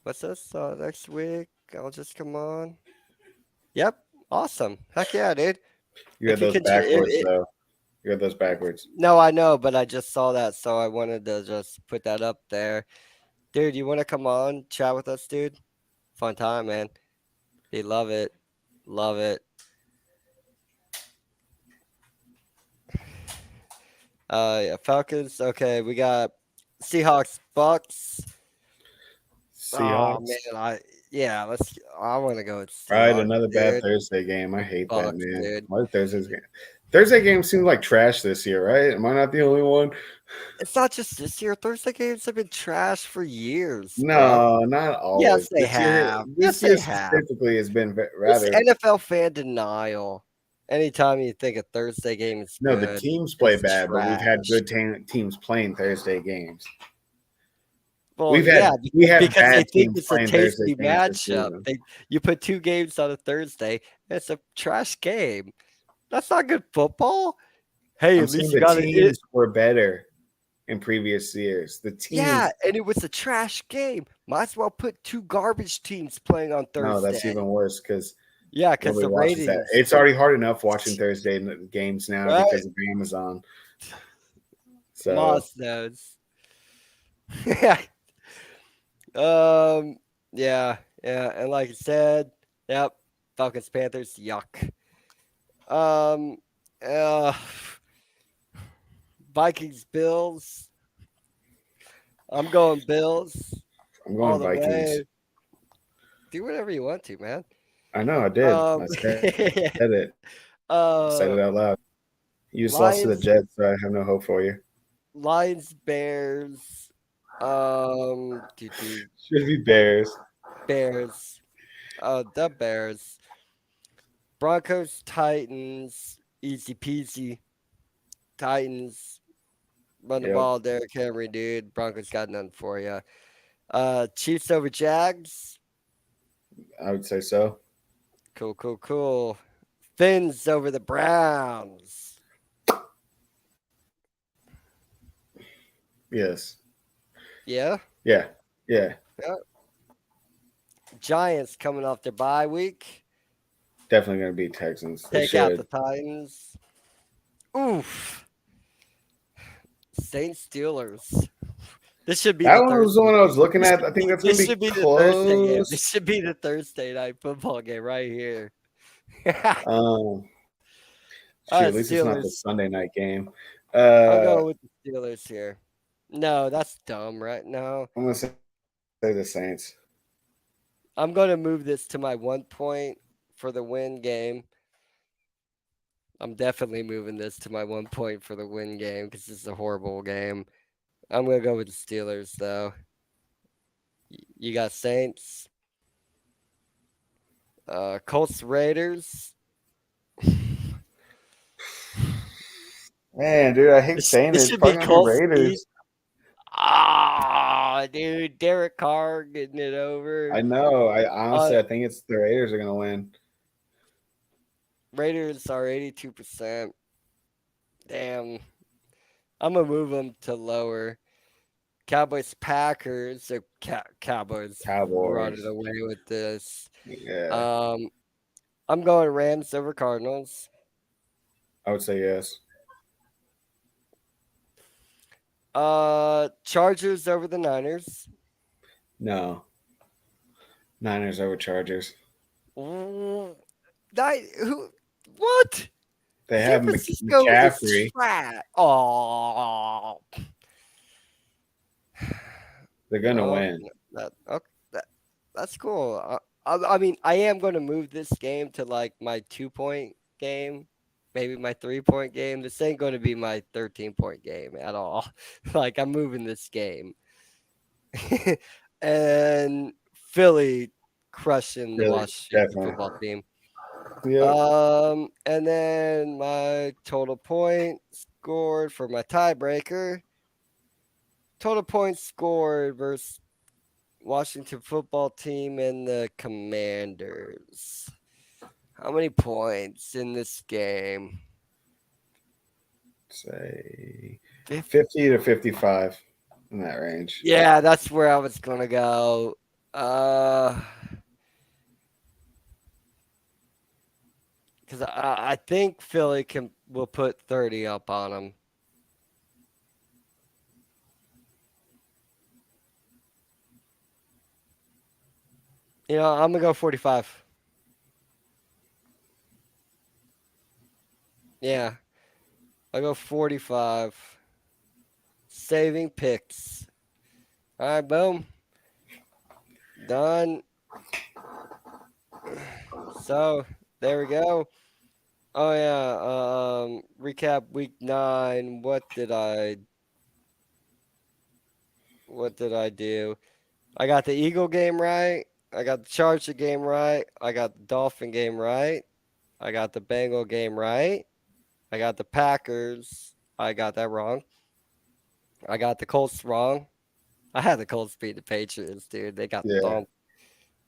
What's this? Next week, I'll just come on. Yep. Awesome. Heck yeah, dude. You had those backwards, though. You had those backwards. No, I know, but I just saw that, so I wanted to just put that up there. Dude, you want to come on, chat with us, dude? Fun time, man. You love it. Love it. Yeah, Falcons. Okay, we got Seahawks, Bucks. Seahawks. Oh man, I want to go with Seahawks. All right, another bad dude. Thursday game. I hate Bucks, that, man. dude. Why Thursday's game? Thursday games seem like trash this year, right? Am I not the only one? It's not just this year. Thursday games have been trash for years. No, bro. not always. Yes, they have. This year specifically has been rather. It's NFL fan denial. Anytime you think a Thursday game is No, good, the teams play it's bad, but we've had trash. good teams playing Thursday games. Well, we yeah, had because they bad think teams it's a playing Thursday tasty games this matchup. season. You put 2 games on a Thursday, and it's a trash game. That's not good football. Hey, I'm at least saying you the got teams were better in previous years. The teams. Yeah, and it was a trash game. Might as well put 2 garbage teams playing on Thursday. No, that's even worse because because nobody the watches that. ratings. It's already hard enough watching Thursday games now Right? because of Amazon. So Moss knows. Yeah. Yeah, and like I said, yep, Falcons Panthers, yuck. Vikings Bills. I'm going Bills. I'm going Vikings. Way. Do whatever you want to, man. I know, I did. I said it. I said it out loud. You just lost to the Jets, so I have no hope for you. Lions, Bears. Should be Bears. Bears. Oh, the Bears. Broncos, Titans. Easy peasy. Titans. Run the Yep, ball, Derrick Henry, dude. Broncos got nothing for you. Chiefs over Jags. I would say so. Cool, cool, cool. Fins over the Browns. Yes. Yeah. Yeah. Yeah. Yeah. Giants coming off their bye week. Definitely going to beat Texans. They Take out the should. Titans. Oof. Saints Steelers. This should be That the one was the Thursday one I was game. looking at. I think that's going This to be should be the Thursday game. This close. should be the Thursday night football game right here. Um, Shoot, at least it's not the Steelers. Sunday night game. I'll go with the Steelers here. No, that's dumb right now. I'm going to say the Saints. I'm going to move this to my 1 point for the win game. I'm definitely moving this to my 1 point for the win game because this is a horrible game. I'm going to go with the Steelers, though. You got Saints. Colts Raiders. Man, dude, I hate saying This it. It's should be probably going to be Colts. Raiders. Dude, Derek Carr getting it over. I know. I think it's the Raiders are going to win. Raiders are 82%. Damn. I'm going to move them to lower. Cowboys Packers. Cowboys running away with this. Yeah. I'm going Rams over Cardinals. I would say yes. Chargers over the Niners. No. Niners over Chargers. What? They San have Francisco McCaffrey. is trash. Oh. They're going to win. That's cool. I mean, I am going to move this game to like my 2 point game, maybe my 3 point game. This ain't going to be my 13-point game at all. Like, I'm moving this game. And Philly crushing the Washington football team. Yep. And then my total points scored for my tiebreaker. Total points scored versus Washington football team and the Commanders. How many points in this game? Say 50 to 55 in that range. Yeah, that's where I was going to go. Because I think Philly will put 30 up on them. I'm going to go 45. Yeah. I'll go 45. Saving picks. All right, boom. Done. So, there we go. Oh, yeah. Recap week 9. What did I do? I got the Eagle game right. I got the Charger game right. I got the Dolphin game right. I got the Bengal game right. I got the Packers. I got that wrong. I got the Colts wrong. I had the Colts beat the Patriots, dude. They got thumped.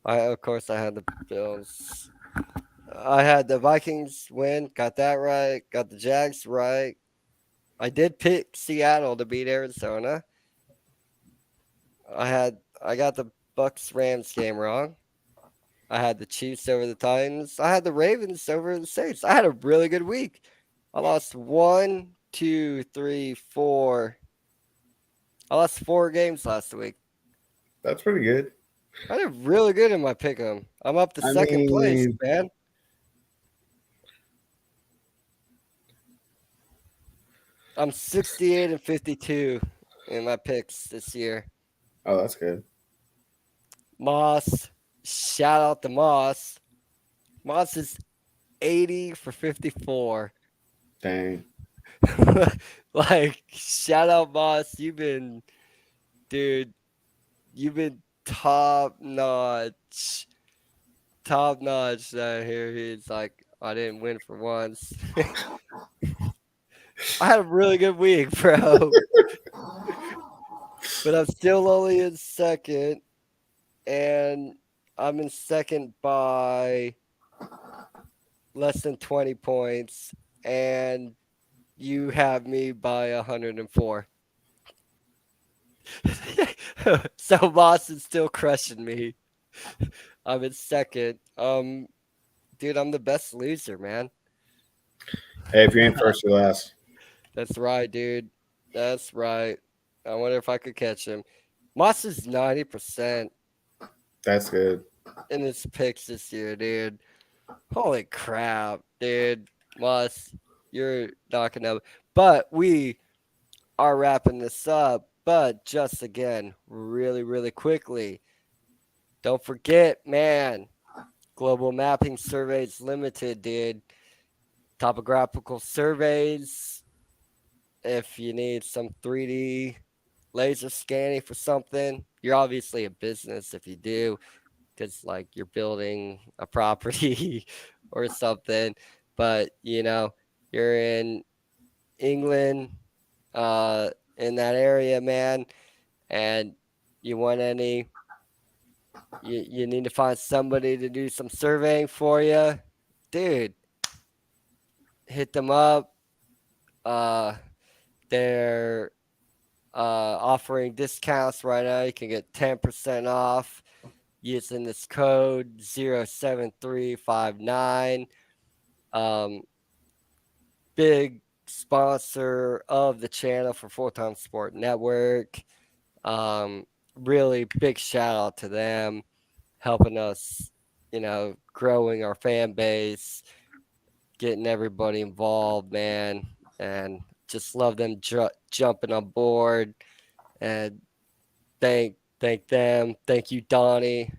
Of course, I had the Bills. I had the Vikings win. Got that right. Got the Jags right. I did pick Seattle to beat Arizona. I got the Bucks Rams game wrong. I had the Chiefs over the Titans. I had the Ravens over the Saints. I had a really good week. I lost 1, 2, 3, 4. I lost 4 games last week. That's pretty good. I did really good in my pick 'em. I'm up to second place, man. I'm 68 and 52 in my picks this year. Oh, that's good. Moss, shout out to Moss. Moss is 80 for 54. Dang. Like, shout out Moss. You've been top notch. Top notch down here. He's like, I didn't win for once. I had a really good week, bro. But I'm still only in second. And I'm in second by less than 20 points. And you have me by 104. So Moss is still crushing me. I'm in second. Dude, I'm the best loser, man. Hey, if you ain't first, you're last. That's right, dude. That's right. I wonder if I could catch him. Moss is 90% That's good. in his picks this year, dude. Holy crap, dude. Moss, you're knocking up. But we are wrapping this up. But just again, really, really quickly, don't forget, man, Global Mapping Surveys Limited, dude. Topographical surveys. If you need some 3D laser scanning for something, you're obviously a business if you do, because like you're building a property or something. But you're in England, in that area, man, and you want you need to find somebody to do some surveying for you, dude. Hit them up. They're offering discounts right now. You can get 10% off using this code 07359. Big sponsor of the channel for Full Time Sport Network. Really big shout out to them, helping us, growing our fan base, getting everybody involved, man, and just love them jumping on board. And thank them. Thank you, Donnie.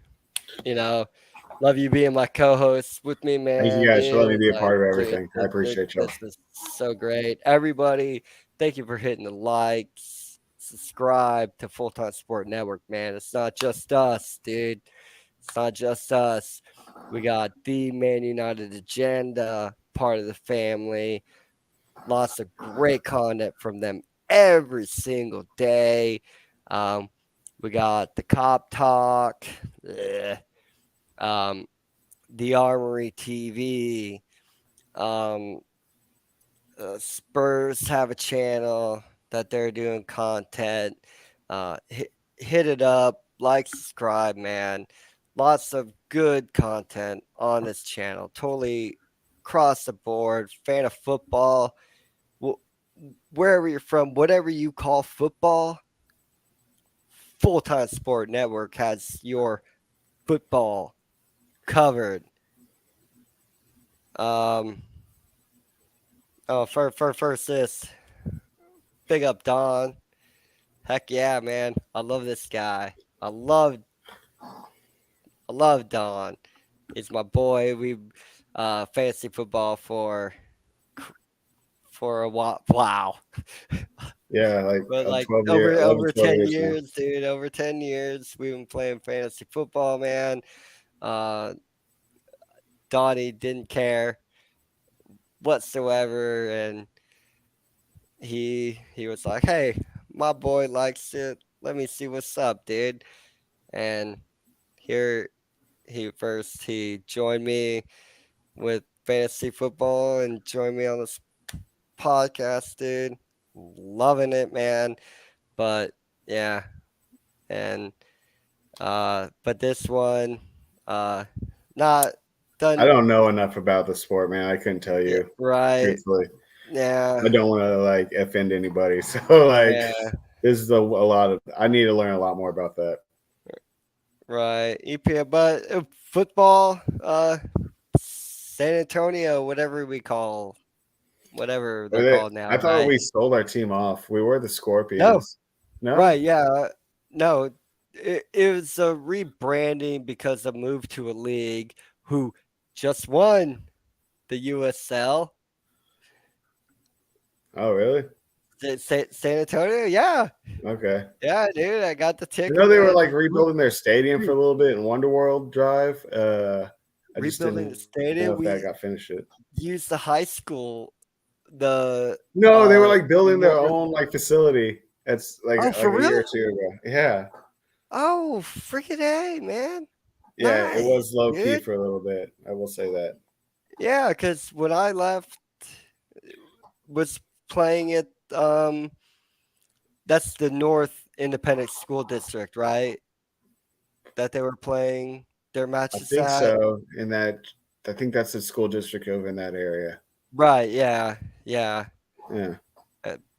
Love you being my co-host with me, Thank you man, guys for letting me dude. be a Like, part of dude, everything. I appreciate y'all. this is so great. Everybody, thank you for hitting the likes. Subscribe to Full Time Sport Network, man. It's not just us, dude. It's not just us. We got the Man United agenda, part of the family. Lots of great content from them every single day. We got the Cop Talk, the Armory TV. Um, Spurs have a channel that they're doing content. Hit it up, like, subscribe, man. Lots of good content on this channel. Totally across the board. Fan of football. Wherever you're from, whatever you call football, Full Time Sport Network has your football covered. First this. Big up Don. Heck yeah, man. I love this guy. I love Don. He's my boy. We fantasy football for a while. Wow. Yeah, like But like 12 over 12 10 years now. years, dude. Over 10 years we've been playing fantasy football, man. Donnie didn't care whatsoever, and he was like, "Hey, my boy likes it. Let me see what's up, dude." And here he joined me with fantasy football and joined me on this podcast, dude. Loving it, man. But yeah, and but this one, not I done. don't know enough about the sport, man. I couldn't tell Yeah, you, right. truthfully. Yeah. I don't want to like offend anybody. So like Yeah. this is a lot of I need to learn a lot more about that. Right. EPA, but football, San Antonio, whatever they're called now, I thought right? we sold our team off. We were the No. Scorpions. No? Right. Yeah. No. It was a rebranding because of move to a league who just won the USL. Oh, really? San Antonio, yeah, Okay. yeah, dude. I got the You know ticket, they were man. like rebuilding their stadium for a little bit in Wonderworld Drive. I just Rebuilding the didn't know stadium. if that We got finished it. used the high school, the No, they were like building their north. own like facility. It's Oh, like for a year real? or two ago. Yeah, Oh, freaking A, man. yeah, it Nice, was low key dude. for a little bit. I will say that. Yeah, because when I left, was playing it. That's the North Independent School District, right? That they were playing their I matches think at. so. In that, I think that's the school district over in that area. Right. Yeah. Yeah. Yeah.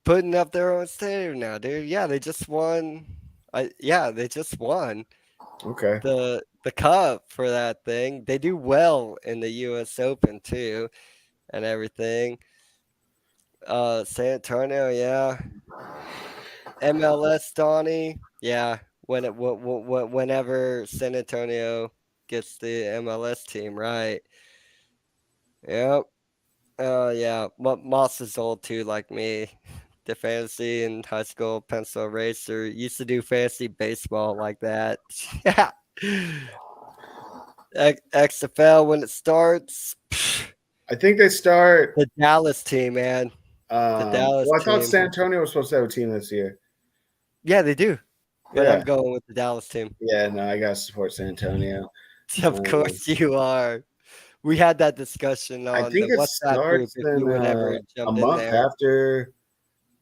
Putting up their own stadium now, dude. Yeah, they just won. Yeah, they just won Okay. the cup for that thing. They do well in the U.S. Open too, and everything. San Antonio, yeah. MLS Donnie, yeah. Whenever San Antonio gets the MLS team, right? Yep. Yeah. Moss is old too, like me. The fantasy in high school, pencil eraser. Used to do fantasy baseball like that. Yeah. XFL when it starts. I think they start. The Dallas team, man. The Dallas Well, I thought team. San Antonio was supposed to have a team this year. Yeah, they do. But I'm Yeah. going with the Dallas team. Yeah. No, I gotta support San Antonio. Of Um, course you are. We had that discussion I on the think it WhatsApp group starts if you in would ever a jump in month there. after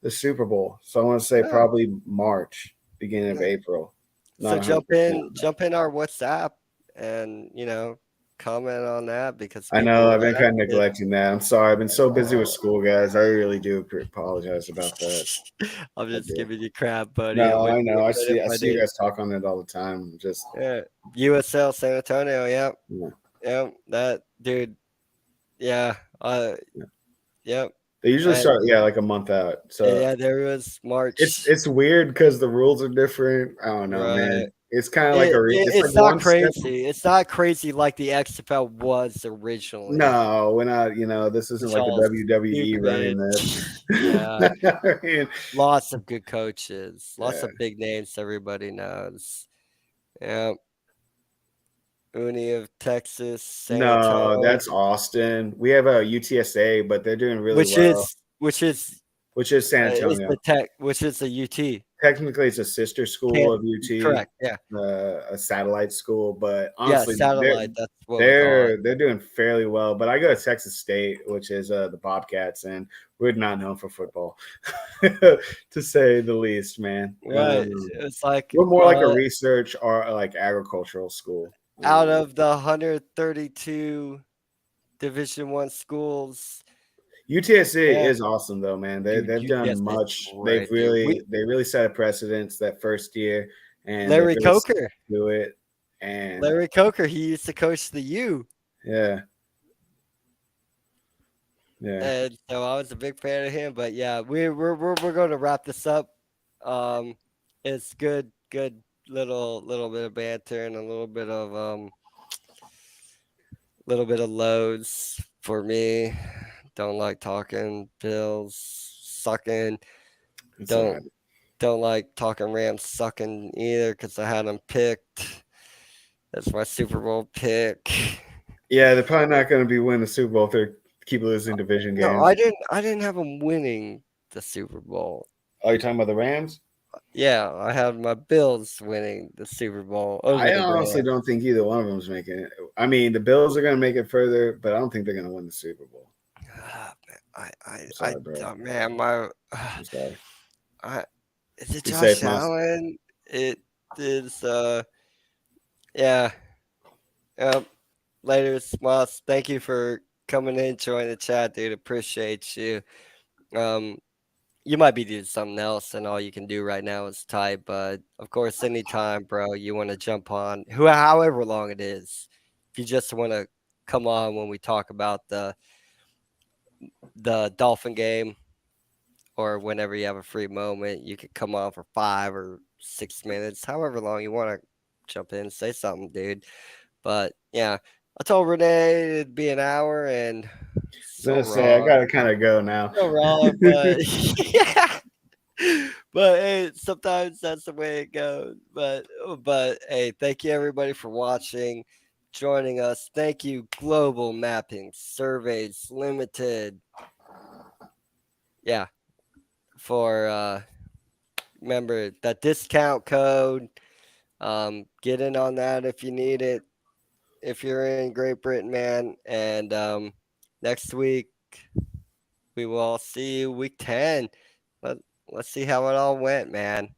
the Super Bowl. So I want to say Oh, probably March, beginning of nice. April. So Not 100% on that. jump in our WhatsApp and comment on that because I know people I've been are kind of neglecting that. I'm sorry. I've been so busy with school, guys. I really do apologize about that. I'm I just do. giving you crap, buddy. I No, I wouldn't be know. a I bit if see. I I see you didn't. guys talk on it all the time. Just Yeah. USL San Antonio, yep. yeah, Yep. That dude, yeah. yeah. Yep. They usually And start like a month out. So yeah, there was it's March. it's weird because the rules are different. I don't know, Right. man. It's kind of like it's like It's not one step. crazy. It's not crazy like the XFL was originally. No, we're not. This isn't It's like the all WWE running stupid. this. Yeah. I mean, Lots of good coaches. Lots yeah. of big names everybody knows. Yeah. Uni of Texas, San No, Antonio, that's Austin. We have a UTSA, but they're doing really which well, is which is which is San is Antonio. the tech, which is the UT. Technically, it's a sister school Can't of UT, correct. Yeah. a satellite school. But Yeah, honestly, satellite. That's what we call it. they're doing fairly well. But I go to Texas State, which is the Bobcats, and we're not known for football, to say the least, man. Right. It's like We're more like a research or like agricultural school. out of the 132 Division One schools. UTSA Yeah, is awesome though, man. dude, They've done UTSA is much. great, dude. They really set a precedence that first year, and they've Larry really stuck Coker, to it. And Larry Coker, he used to coach the U, yeah, yeah. and so I was a big fan of him. But yeah, we're going to wrap this up. Um, it's good little bit of banter and a little bit of loads for me. Don't like talking Bills sucking. It's all Don't right. don't like talking Rams sucking either because I had them picked. That's my Super Bowl pick. Yeah, they're probably not going to be winning the Super Bowl if they keep losing division No, games. I didn't have them winning the Super Bowl. Oh, you're talking about the Rams? Yeah, I had my Bills winning the Super Bowl over I the honestly Rams. don't think either one of them is making it. I mean, the Bills are going to make it further, but I don't think they're going to win the Super Bowl. Ah, man, I'm sorry, bro. man, my, I'm sorry. is it Be Josh safe, Moss. Allen? It is, yeah. Later, Moss. Thank you for coming in, joining the chat, dude. Appreciate you. You might be doing something else, and all you can do right now is type. But of course, anytime, bro, you want to jump on, however long it is. If you just want to come on when we talk about the Dolphin game, or whenever you have a free moment, you could come on for 5 or 6 minutes, however long you want to jump in, say something, dude. But yeah, I told Renee it'd be an hour, and I was going to say, I got to kind of go now. so wrong, but yeah. But hey, sometimes that's the way it goes. But hey, thank you everybody for watching, joining us. Thank you, Global Mapping Surveys Limited. Yeah, for remember that discount code. Get in on that if you need it. If you're in Great Britain, man. And next week we will all see you week 10. Let's see how it all went, man.